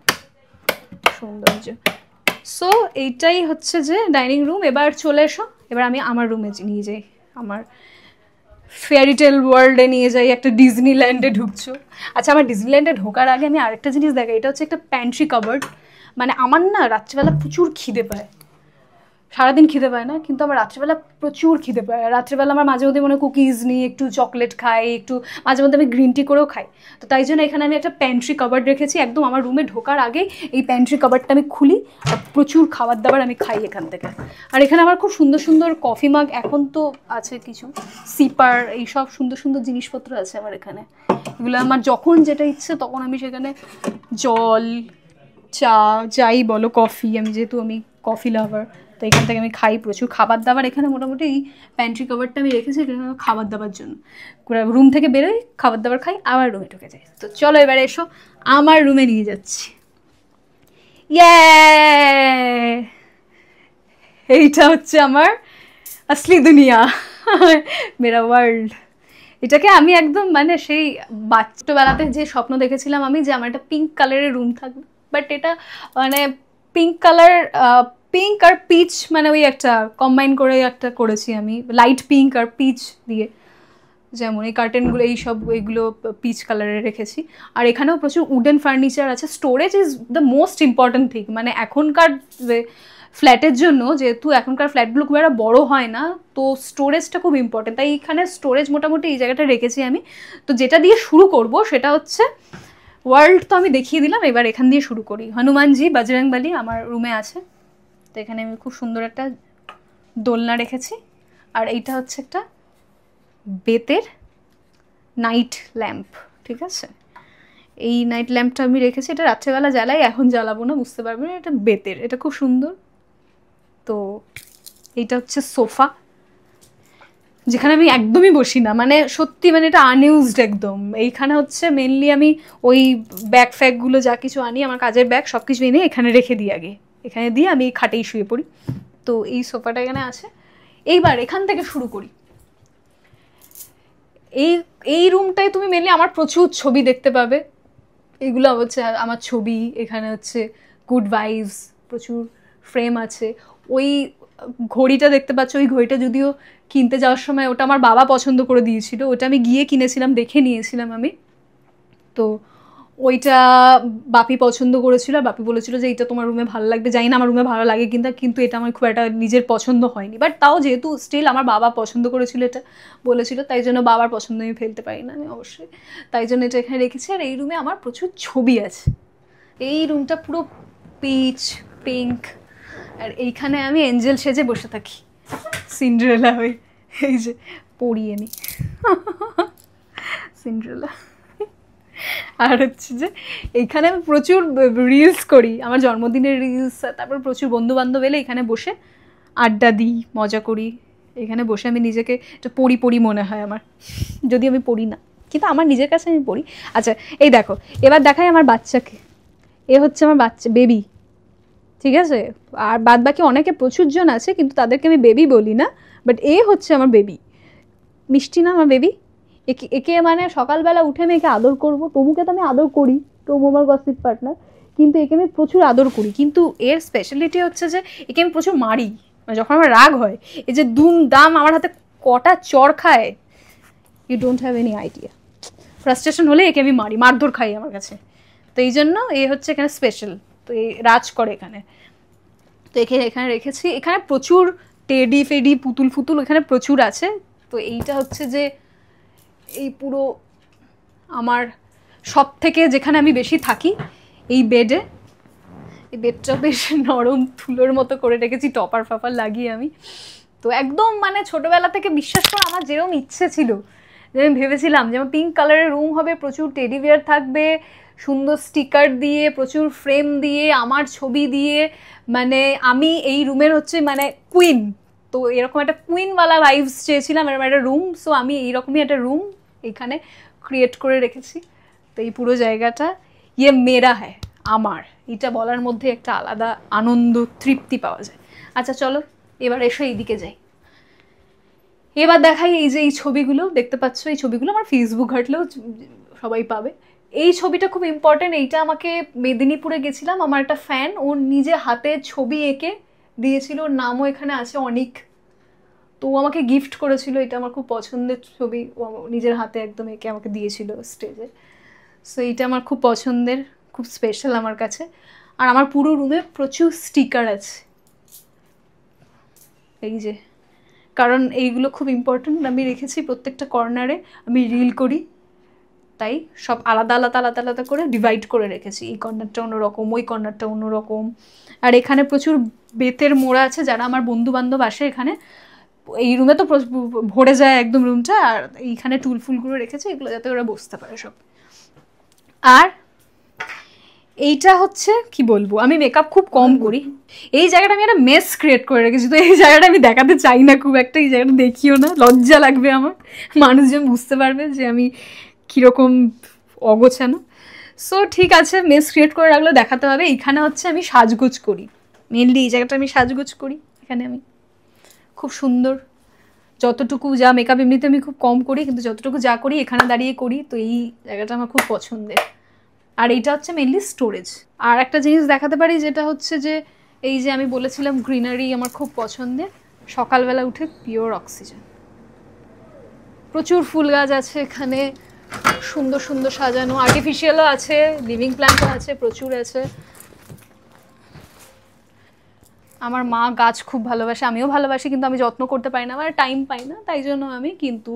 সৌন্দর্য। সো এইটাই হচ্ছে যে ডাইনিং রুম। এবার চলে এসো, এবার আমি আমার রুমে নিয়ে যাই, আমার ফেয়ারিটেল ওয়ার্ল্ডে নিয়ে যাই, একটা ডিজনিল্যান্ডে ঢুকছো। আচ্ছা, আমার ডিজনিল্যান্ডে ঢোকার আগে আমি আরেকটা জিনিস দেখাই। এটা হচ্ছে একটা প্যান্ট্রি কাবার্ড। মানে আমার না রাত্রিবেলা প্রচুর খিদে পায়, সারাদিন খিদে পায় না, কিন্তু আমার রাত্রিবেলা প্রচুর খিদে পায়। রাত্রিবেলা আমার মাঝে মধ্যে মনে কুকিজ নিই, একটু চকলেট খাই, একটু মাঝে মধ্যে আমি গ্রিন টি করেও খাই। তো তাই জন্য এখানে আমি একটা প্যান্ট্রি কাবার্ড রেখেছি। একদম আমার রুমে ঢোকার আগে এই প্যান্ট্রি কাবার্ডটা আমি খুলি, আর প্রচুর খাবার দাবার আমি খাই এখান থেকে। আর এখানে আমার খুব সুন্দর সুন্দর কফি মাগ, এখন তো আছে কিছু সিপার, এইসব সুন্দর সুন্দর জিনিসপত্র আছে আমার এখানে। এগুলো আমার যখন যেটা ইচ্ছে তখন আমি সেখানে জল, চা, যাই বলো, কফি, আমি যেহেতু আমি কফি লাভার, তো এখান থেকে আমি খাই প্রচুর খাবার দাবার। এখানে মোটামুটি এই প্যান্ট্রি কভারটা আমি রেখেছি এখানে খাবার দাবার জন্য। রুম থেকে বেরোই, খাবার দাবার খাই, আবার রুমে ঢুকে যাই। তো চলো এবারে এসো, আমার রুমে নিয়ে যাচ্ছি। ইয়ে, এইটা হচ্ছে আমার আসলি দুনিয়া, মেরা ওয়ার্ল্ড। এটাকে আমি একদম মানে সেই ছোটবেলাতে যে স্বপ্ন দেখেছিলাম আমি, যে আমার একটা পিঙ্ক কালারের রুম থাকবে, বাট এটা মানে পিঙ্ক কালার, পিঙ্ক আর পিচ মানে ওই একটা কম্বাইন করে একটা করেছি আমি, লাইট পিঙ্ক আর পিচ দিয়ে, যেমন এই কার্টেনগুলো এইসব এইগুলো পিচ কালারে রেখেছি। আর এখানেও প্রচুর উডেন ফার্নিচার আছে। Storage is the most important thing, মানে এখনকার ফ্ল্যাটের জন্য, যেহেতু এখনকার ফ্ল্যাটগুলো খুব একটা বড়ো হয় না, তো স্টোরেজটা খুব ইম্পর্টেন্ট, তাই এখানে স্টোরেজ মোটামুটি এই জায়গাটা রেখেছি আমি। তো যেটা দিয়ে শুরু করব সেটা হচ্ছে ওয়ার্ল্ড, তো আমি দেখিয়ে দিলাম, এবার এখান দিয়ে শুরু করি। হনুমানজি বজরংবলী আমার রুমে আছে, তো এখানে আমি খুব সুন্দর একটা দোলনা রেখেছি। আর এইটা হচ্ছে একটা বেতের নাইট ল্যাম্প, ঠিক আছে, এই নাইট ল্যাম্পটা আমি রেখেছি, এটা রাত্রেবেলা জ্বালাই, এখন জ্বালাবো না, বুঝতে পারবে না, এটা বেতের, এটা খুব সুন্দর। তো এইটা হচ্ছে সোফা, যেখানে আমি একদমই বসি না, মানে সত্যি মানে এটা আনইউজড একদম। এইখানে হচ্ছে মেনলি আমি ওই ব্যাগ ফ্যাগগুলো যা কিছু আনি, আমার কাজের ব্যাগ সব কিছু এনে এখানে রেখে দিই, আগে এখানে দিয়ে আমি খাটেই শুয়ে পড়ি। তো এই সোফাটা এখানে আছে। এইবার এখান থেকে শুরু করি। এই রুমটায় তুমি মেনলি আমার প্রচুর ছবি দেখতে পাবে, এগুলো হচ্ছে আমার ছবি। এখানে হচ্ছে গুড ভাইবস, প্রচুর ফ্রেম আছে। ওই ঘড়িটা দেখতে পাচ্ছ, ওই ঘড়িটা যদিও কিনতে যাওয়ার সময় ওটা আমার বাবা পছন্দ করে দিয়েছিল, ওটা আমি গিয়ে কিনেছিলাম, দেখে নিয়েছিলাম আমি। তো ওইটা বাপি পছন্দ করেছিল, আর বাপি বলেছিল যে এটা তোমার রুমে ভালো লাগবে। জানি না আমার রুমে ভালো লাগে কিন্তু এটা আমার খুব একটা নিজের পছন্দ হয়নি, বাট তাও যেহেতু স্টিল আমার বাবা পছন্দ করেছিল, এটা বলেছিল, তাই জন্য বাবার পছন্দ আমি ফেলতে পারি না আমি অবশ্যই, তাই জন্য এটা এখানে রেখেছি। আর এই রুমে আমার প্রচুর ছবি আছে। এই রুমটা পুরো পিচ পিঙ্ক, আর এইখানে আমি এঞ্জেল সেজে বসে থাকি, সিন্ড্রেলা হই, এই যে পড়িয়ে নি সিন্ড্রেলা। আর হচ্ছে যে এইখানে আমি প্রচুর রিলস করি, আমার জন্মদিনের রিলস, তারপর প্রচুর বন্ধুবান্ধব এলে এখানে বসে আড্ডা দিই, মজা করি। এখানে বসে আমি নিজেকে একটা পড়ি মনে হয় আমার, যদি আমি পড়ি না, কিন্তু আমার নিজের কাছে আমি পড়ি। আচ্ছা এই দেখো, এবার দেখাই আমার বাচ্চাকে, এ হচ্ছে আমার বাচ্চা, বেবি, ঠিক আছে। আর বাদ বাকি অনেকে প্রচুর জন আছে, কিন্তু তাদেরকে আমি বেবি বলি না, বাট এ হচ্ছে আমার বেবি। মিষ্টি না আমার বেবি, একে মানে সকালবেলা উঠে আমি একে আদর করবো। তমুকে তো আমি আদর করি, তমু আমার গসিপ পার্টনার, কিন্তু একে আমি প্রচুর আদর করি। কিন্তু এর স্পেশালিটি হচ্ছে যে একে আমি প্রচুর মারি, মানে যখন আমার রাগ হয়, এই যে দুম দাম আমার হাতে কটা চড় খায়, you don't have any idea. Frustration হলে একে আমি মারি, মারধর খাই আমার কাছে। তো এই জন্য এ হচ্ছে এখানে স্পেশাল, তো এই রাজ করে এখানে। তো এখানে রেখেছি, এখানে প্রচুর টেডি ফেডি পুতুল ফুতুল এখানে প্রচুর আছে। তো এইটা হচ্ছে যে এই পুরো আমার সব থেকে যেখানে আমি বেশি থাকি, এই বেডে, এই বেডটা বেশ নরম তুলোর মতো করে রেখেছি, টপার ফাপার লাগিয়ে আমি। তো একদম মানে ছোটোবেলা থেকে বিশ্বাস করো আমার যেরকম ইচ্ছে ছিল, যে আমি ভেবেছিলাম যে আমার পিঙ্ক কালারের রুম হবে, প্রচুর টেডি বিয়ার থাকবে, সুন্দর স্টিকার দিয়ে, প্রচুর ফ্রেম দিয়ে, আমার ছবি দিয়ে, মানে আমি এই রুমের হচ্ছে মানে কুইন। তো এরকম একটা কুইনওয়ালা ভাইবস চেয়েছিলাম এরকম একটা রুম। সো আমি এইরকমই একটা রুম এখানে ক্রিয়েট করে রেখেছি। তো এই পুরো জায়গাটা ইয়ে মেরা হ্যায়, আমার, এটা বলার মধ্যে একটা আলাদা আনন্দ তৃপ্তি পাওয়া যায়। আচ্ছা চলো এবার এসো এইদিকে যাই। এবার দেখাই এই যে এই ছবিগুলো দেখতে পাচ্ছ, এই ছবিগুলো আমার ফেসবুক ঘাটলেও সবাই পাবে। এই ছবিটা খুব ইম্পর্টেন্ট, এইটা আমাকে মেদিনীপুরে গেছিলাম, আমার একটা ফ্যান ওর নিজে হাতে ছবি এঁকে দিয়েছিল, ওর নামও এখানে আছে অনিক। তো ও আমাকে গিফট করেছিল, এটা আমার খুব পছন্দের ছবি, ও নিজের হাতে একদম এঁকে আমাকে দিয়েছিল স্টেজে। সো এইটা আমার খুব পছন্দের, খুব স্পেশাল আমার কাছে। আর আমার পুরো রুমে প্রচুর স্টিকার আছে, এই যে, কারণ এইগুলো খুব ইম্পর্টেন্ট, আমি রেখেছি প্রত্যেকটা কর্নারে। আমি রিল করি, তাই সব আলাদা আলাদা আলাদা আলাদা করে ডিভাইড করে রেখেছি, এই কর্নারটা অন্যরকম, ওই কর্নারটা অন্যরকম। আর এখানে প্রচুর বেতের মোড়া আছে, যারা আমার বন্ধু বান্ধব আসে এখানে, এই রুমে তো ভরে যায় একদম রুমটা, আর এইখানে টুল ফুলগুলো রেখেছে, এগুলো যাতে ওরা বসতে পারে সব। আর এইটা হচ্ছে কি বলবো, আমি মেকআপ খুব কম করি, এই জায়গাটা আমি একটা মেস ক্রিয়েট করে রেখেছি। তো এই জায়গাটা আমি দেখাতে চাই না খুব একটা, এই জায়গাটা দেখিও না, লজ্জা লাগবে আমার, মানুষজন বুঝতে পারবে যে আমি কীরকম অগোছানো। সো ঠিক আছে, মেস ক্রিয়েট করে রাখলে দেখাতে হবে। এইখানে হচ্ছে আমি সাজগোজ করি, মেনলি এই জায়গাটা আমি সাজগোজ করি, এখানে আমি খুব সুন্দর, যতটুকু যা মেকআপ এমনিতে আমি খুব কম করি, কিন্তু যতটুকু যা করি এখানে দাঁড়িয়ে করি, তো এই জায়গাটা আমার খুব পছন্দের। আর এইটা হচ্ছে মেনলি স্টোরেজ। আর একটা জিনিস দেখাতে পারি, যেটা হচ্ছে যে এই যে আমি বলেছিলাম গ্রিনারি আমার খুব পছন্দের, সকালবেলা উঠে পিওর অক্সিজেন, প্রচুর ফুল গাছ আছে এখানে, সুন্দর সুন্দর সাজানো, আর্টিফিশিয়ালও আছে, লিভিং প্ল্যান্টও আছে, প্রচুর আছে। আমার মা গাছ খুব ভালোবাসে, আমিও ভালোবাসি, কিন্তু আমি যত্ন করতে পারি না, আমার টাইম পাই না, তাই জন্য আমি কিন্তু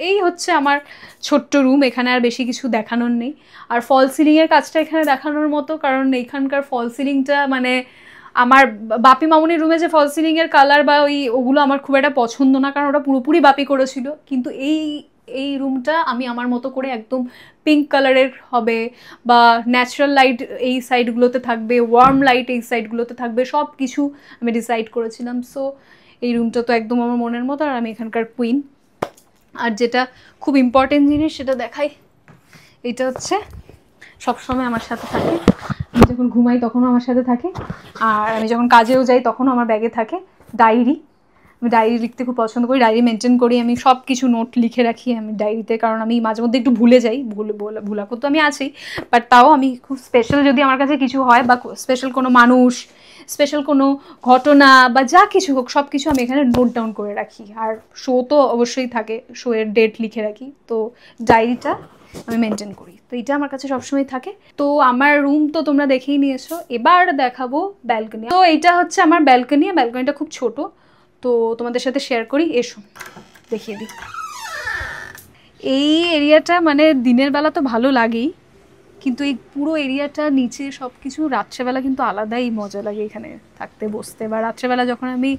এই হচ্ছে আমার ছোট্ট রুম। এখানে আর বেশি কিছু দেখানোর নেই। আর ফল সিলিংয়ের কাজটা এখানে দেখানোর মতো, কারণ এইখানকার ফল সিলিংটা মানে আমার বাপি মামুনির রুমে যে ফল সিলিংয়ের কালার বা ওগুলো আমার খুব একটা পছন্দ না, কারণ ওটা পুরোপুরি বাপি করেছিল। কিন্তু এই রুমটা আমি আমার মতো করে একদম পিঙ্ক কালারের হবে, বা ন্যাচারাল লাইট এই সাইডগুলোতে থাকবে, ওয়ার্ম লাইট এই সাইডগুলোতে থাকবে, সব কিছু আমি ডিসাইড করেছিলাম। সো এই রুমটা তো একদম আমার মনের মতো, আর আমি এখানকার কুইন। আর যেটা খুব ইম্পর্টেন্ট জিনিস সেটা দেখাই, এটা হচ্ছে সবসময় আমার সাথে থাকে, আমি যখন ঘুমাই তখনও আমার সাথে থাকে, আর আমি যখন কাজেও যাই তখনও আমার ব্যাগে থাকে ডায়েরি। আমি ডায়েরি লিখতে খুব পছন্দ করি, ডায়েরি মেনটেন করি, আমি সব কিছু নোট লিখে রাখি আমি ডায়েরিতে, কারণ আমি মাঝে মধ্যে একটু ভুলে যাই, ভুলাকো তো আমি আছি, বাট তাও আমি খুব স্পেশাল যদি আমার কাছে কিছু হয়, বা স্পেশাল কোনো মানুষ, স্পেশাল কোনো ঘটনা, বা যা কিছু হোক সব কিছু আমি এখানে নোট ডাউন করে রাখি। আর শো তো অবশ্যই থাকে, শোয়ের ডেট লিখে রাখি, তো ডায়েরিটা আমি মেনটেন করি, তো এটা আমার কাছে সবসময় থাকে। তো আমার রুম তো তোমরা দেখেই নিয়েছো, এবার দেখাবো ব্যালকনি। তো এইটা হচ্ছে আমার ব্যালকনি, ব্যালকনিটা খুব ছোট, তো তোমাদের সাথে শেয়ার করি, এসো দেখিয়ে দিই। এই এরিয়াটা মানে দিনের বেলা তো ভালো লাগেই, কিন্তু এই পুরো এরিয়াটা নিচে সব কিছু রাত্রেবেলা কিন্তু আলাদাই মজা লাগে এখানে থাকতে, বসতে, বা রাত্রেবেলা যখন আমি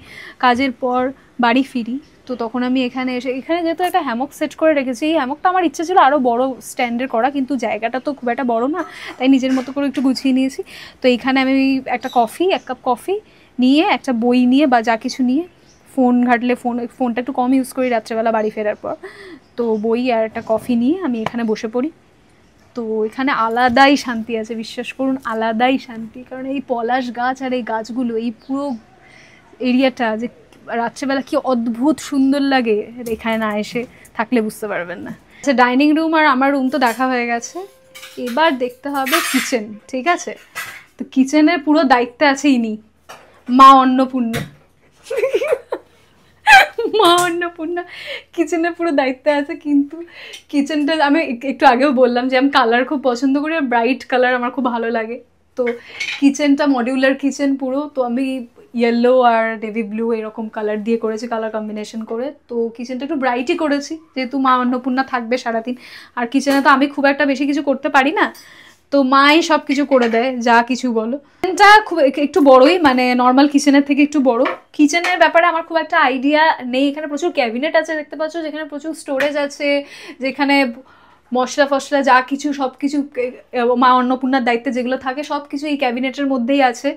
কাজের পর বাড়ি ফিরি, তো তখন আমি এখানে এসে, এখানে যেহেতু একটা হ্যামক সেট করে রেখেছি, এই হ্যামকটা আমার ইচ্ছে ছিল আরও বড় স্ট্যান্ডের করা, কিন্তু জায়গাটা তো খুব একটা বড় না, তাই নিজের মতো করে একটু গুছিয়ে নিয়েছি। তো এইখানে আমি এক কাপ কফি নিয়ে, একটা বই নিয়ে, বা যা কিছু নিয়ে, ফোন ঘাটলে ফোনটা একটু কম ইউজ করি রাত্রেবেলা বাড়ি ফেরার পর, তো বই আর একটা কফি নিয়ে আমি এখানে বসে পড়ি। তো এখানে আলাদাই শান্তি আছে, বিশ্বাস করুন আলাদাই শান্তি, কারণ এই পলাশ গাছ আর এই গাছগুলো, এই পুরো এরিয়াটা যে রাত্রেবেলা কি অদ্ভুত সুন্দর লাগে, এখানে না এসে থাকলে বুঝতে পারবেন না। আচ্ছা, ডাইনিং রুম আর আমার রুম তো দেখা হয়ে গেছে, এবার দেখতে হবে কিচেন, ঠিক আছে? তো কিচেনের পুরো দায়িত্বে আছে ইনি, মা অন্নপূর্ণা। মা অন্নপূর্ণা কিচেনের পুরো দায়িত্বে আছে, কিন্তু কিচেনটা আমি একটু আগেও বললাম যে আমি কালার খুব পছন্দ করি, আর ব্রাইট কালার আমার খুব ভালো লাগে। তো কিচেনটা মডিউলার কিচেন পুরো, তো আমি ইয়েলো আর নেভি ব্লু এরকম কালার দিয়ে করেছি, কালার কম্বিনেশন করে। তো কিচেনটা একটু ব্রাইটই করেছি, যেহেতু মা অন্নপূর্ণা থাকবে সারাদিন, আর কিচেনে তো আমি খুব একটা বেশি কিছু করতে পারি না, তো মাই সব কিছু করে দেয়, যা কিছু বলো। কিচেনটা খুব একটু বড়ই, মানে নর্মাল কিচেনের থেকে একটু বড়। কিচেনের ব্যাপারে আমার খুব একটা আইডিয়া নেই, এখানে প্রচুর ক্যাবিনেট আছে দেখতে পাচ্ছ, যেখানে প্রচুর স্টোরেজ আছে, যেখানে মশলা ফসলা যা কিছু সব কিছু মা অন্নপূর্ণার দায়িত্বে যেগুলো থাকে সব কিছু এই ক্যাবিনেটের মধ্যেই আছে।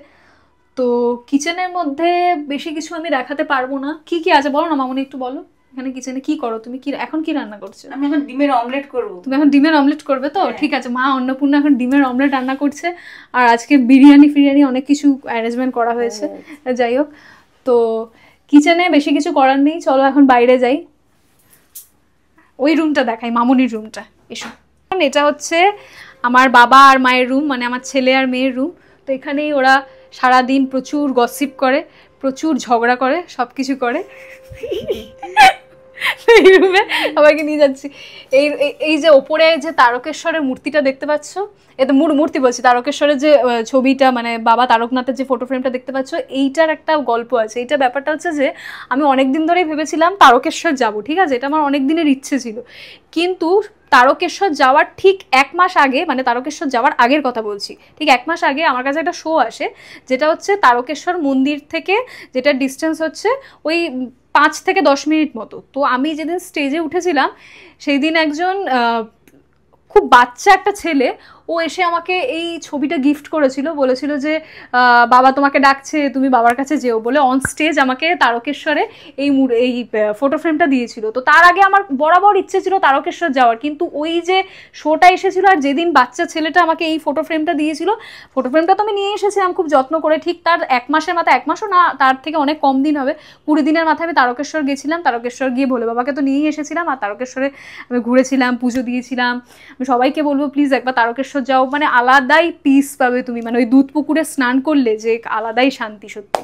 তো কিচেনের মধ্যে বেশি কিছু আমি দেখাতে পারবো না। কি কি আছে বলো না মামুনি, একটু বলো এখানে কিচেনে কি করো তুমি, কি এখন কি রান্না করছো? আমি এখন ডিমের অমলেট করব। তুমি এখন ডিমের অমলেট করবে তো? ঠিক আছে, মা অন্নপূর্ণা এখন ডিমের অমলেট রান্না করছে, আর আজকে বিরিয়ানি অনেক কিছু অ্যারেঞ্জমেন্ট করা হয়েছে। যাই হোক, তো কিচেনে বেশি কিছু করার নেই, চলো এখন বাইরে যাই, ওই রুমটা দেখাই, মামুনির রুমটা, এসো। এটা হচ্ছে আমার বাবা আর মায়ের রুম, মানে আমার ছেলে আর মেয়ের রুম। তো এখানেই ওরা সারাদিন প্রচুর গসিপ করে, প্রচুর ঝগড়া করে, সব কিছু করে। এই রুমে সবাইকে নিয়ে যাচ্ছি। এই যে ওপরে যে তারকেশ্বরের মূর্তিটা দেখতে পাচ্ছ, এটা মূর্তি বলছি, তারকেশ্বরের যে ছবিটা, মানে বাবা তারকনাথের যে ফটো ফ্রেমটা দেখতে পাচ্ছ, এইটার একটা গল্প আছে। এইটা ব্যাপারটা হচ্ছে যে আমি অনেক দিন ধরেই ভেবেছিলাম তারকেশ্বর যাব, ঠিক আছে, এটা আমার অনেক দিনের ইচ্ছে ছিল, কিন্তু তারকেশ্বর যাওয়ার ঠিক 1 মাস আগে, মানে তারকেশ্বর যাওয়ার আগের কথা বলছি, ঠিক 1 মাস আগে আমার কাছে একটা শো আসে, যেটা হচ্ছে তারকেশ্বর মন্দির থেকে, যেটা ডিস্টেন্স হচ্ছে ওই 5 থেকে 10 মিনিট মতো। তো আমি যেদিন স্টেজে উঠেছিলাম সেই দিন একজন খুব বাচ্চা একটা ছেলে, ও ও এসে আমাকে এই ছবিটা গিফট করেছিল, বলেছিল যে বাবা তোমাকে ডাকছে, তুমি বাবার কাছে যেও বলে অন স্টেজ আমাকে তারকেশ্বরে এই ফটো ফ্রেমটা দিয়েছিল। তো তার আগে আমার বরাবর ইচ্ছে ছিল তারকেশ্বর যাওয়ার, কিন্তু ওই যে শোটা এসেছিল আর যেদিন বাচ্চা ছেলেটা আমাকে এই ফটো ফ্রেমটা দিয়েছিল, ফটো ফ্রেমটা তো আমি নিয়ে এসেছিলাম খুব যত্ন করে, ঠিক তার 1 মাসের মাথায়, 1 মাসও না তার থেকে অনেক কম দিন হবে, 20 দিনের মাথায় আমি তারকেশ্বর গেছিলাম। তারকেশ্বর গিয়ে ভোলে বাবাকে তো নিয়েই এসেছিলাম, আর তারকেশ্বরে আমি ঘুরেছিলাম, পুজো দিয়েছিলাম। আমি সবাইকে বলবো প্লিজ একবার তারকেশ্বর যাও, মানে আলাদাই পিস পাবে তুমি, মানে ওই দুধ পুকুরে স্নান করলে যে আলাদাই শান্তি সত্যি।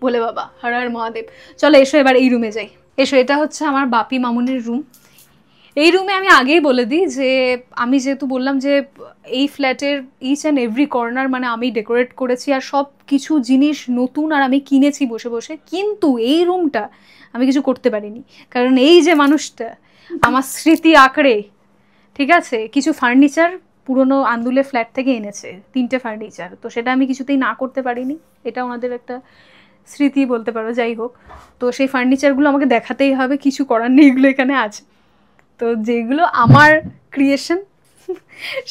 ভোলে বাবা, হর হর মহাদেব। চলো এসো এবার এই রুমে যাই, এসো। এটা হচ্ছে আমার বাপি মামুনির রুম। এই রুমে আমি আগেই বলে দিই যে আমি যেহেতু বললাম যে এই ফ্ল্যাটের ইচ অ্যান্ড এভরি কর্নার মানে আমি ডেকোরেট করেছি, আর সব কিছু জিনিস নতুন আর আমি কিনেছি বসে বসে, কিন্তু এই রুমটা আমি কিছু করতে পারিনি, কারণ এই যে মানুষটা আমার স্মৃতি আঁকড়ে, ঠিক আছে, কিছু ফার্নিচার পুরনো আন্দুলে ফ্ল্যাট থেকে এনেছে, 3টে ফার্নিচার, তো সেটা আমি কিছুতেই না করতে পারিনি। এটা ওনাদের একটা স্মৃতি বলতে পারো, যাই হোক। তো সেই ফার্নিচারগুলো আমাকে দেখাতেই হবে, কিছু করার নেই, এগুলো এখানে আছে। তো যেগুলো আমার ক্রিয়েশন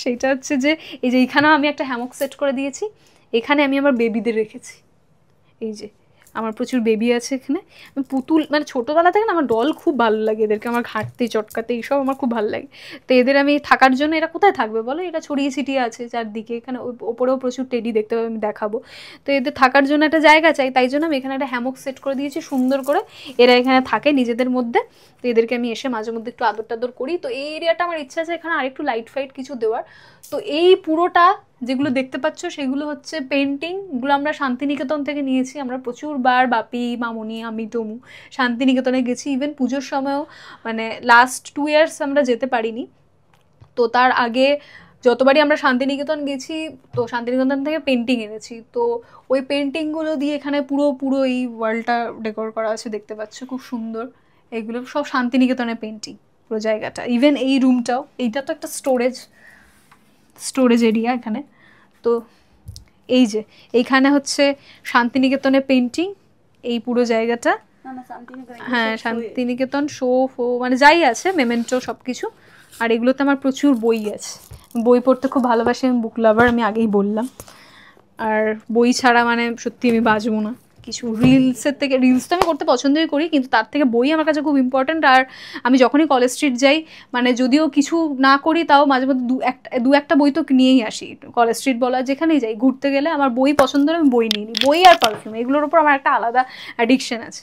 সেইটা হচ্ছে যে এই যে এইখানেও আমি একটা হ্যামক সেট করে দিয়েছি, এখানে আমি আমার বেবিদের রেখেছি। এই যে আমার প্রচুর বেবি আছে এখানে, আমি পুতুল মানে ছোটোবেলা থেকে না আমার ডল খুব ভালো লাগে, এদেরকে আমার ঘাঁটতে চটকাতে এইসব আমার খুব ভালো লাগে। তো এদের আমি থাকার জন্য, এরা কোথায় থাকবে বলো, এটা ছড়িয়ে ছিটিয়ে আছে চারদিকে, এখানে ওপরেও প্রচুর টেডি দেখতে পাবে, আমি দেখাবো। তো এদের থাকার জন্য একটা জায়গা চাই, তাই জন্য আমি এখানে একটা হ্যামক সেট করে দিয়েছি সুন্দর করে, এরা এখানে থাকে নিজেদের মধ্যে। তো এদেরকে আমি এসে মাঝে মধ্যে একটু আদর টাদর করি। তো এই এরিয়াটা আমার ইচ্ছা আছে এখানে আরেকটু লাইট ফাইট কিছু দেওয়ার। তো এই পুরোটা যেগুলো দেখতে পাচ্ছ সেগুলো হচ্ছে পেন্টিংগুলো আমরা শান্তিনিকেতন থেকে নিয়েছি। আমরা প্রচুরবার বাপি, মামুনি, আমি, তমু শান্তিনিকেতনে গেছি, ইভেন পুজোর সময়ও, মানে লাস্ট 2 ইয়ার্স আমরা যেতে পারিনি। তো তার আগে যতবারই আমরা শান্তিনিকেতন গেছি, তো শান্তিনিকেতন থেকে পেন্টিং এনেছি। তো ওই পেন্টিংগুলো দিয়ে এখানে পুরো এই ওয়ার্ল্ডটা ডেকোর করা আছে, দেখতে পাচ্ছ খুব সুন্দর। এগুলো সব শান্তিনিকেতনের পেন্টিং পুরো জায়গাটা, ইভেন এই রুমটাও। এইটা তো একটা স্টোরেজ এরিয়া এখানে। তো এই যে এইখানে হচ্ছে শান্তিনিকেতনের পেন্টিং, এই পুরো জায়গাটা। হ্যাঁ, শান্তিনিকেতন শো মানে যাই আছে, মেমেন্টো সব কিছু। আর এগুলোতে আমার প্রচুর বই আছে, বই পড়তে খুব ভালোবাসি, আমি বুক লাভার, আমি আগেই বললাম। আর বই ছাড়া মানে সত্যি আমি বাঁচবো না। কিছু রিলসের থেকে, রিলস তো আমি করতে পছন্দই করি, কিন্তু তার থেকে বই আমার কাছে খুব ইম্পর্ট্যান্ট। আর আমি যখনই কলেজ স্ট্রিট যাই, মানে যদিও কিছু না করি তাও মাঝে মধ্যে দু একটা বই তো নিয়েই আসি। কলেজ স্ট্রিট বলা যেখানেই যাই ঘুরতে গেলে আমার বই পছন্দ হলে আমি বই নিয়ে নিই। বই আর পারফিউম এগুলোর উপর আমার একটা আলাদা অ্যাডিকশন আছে।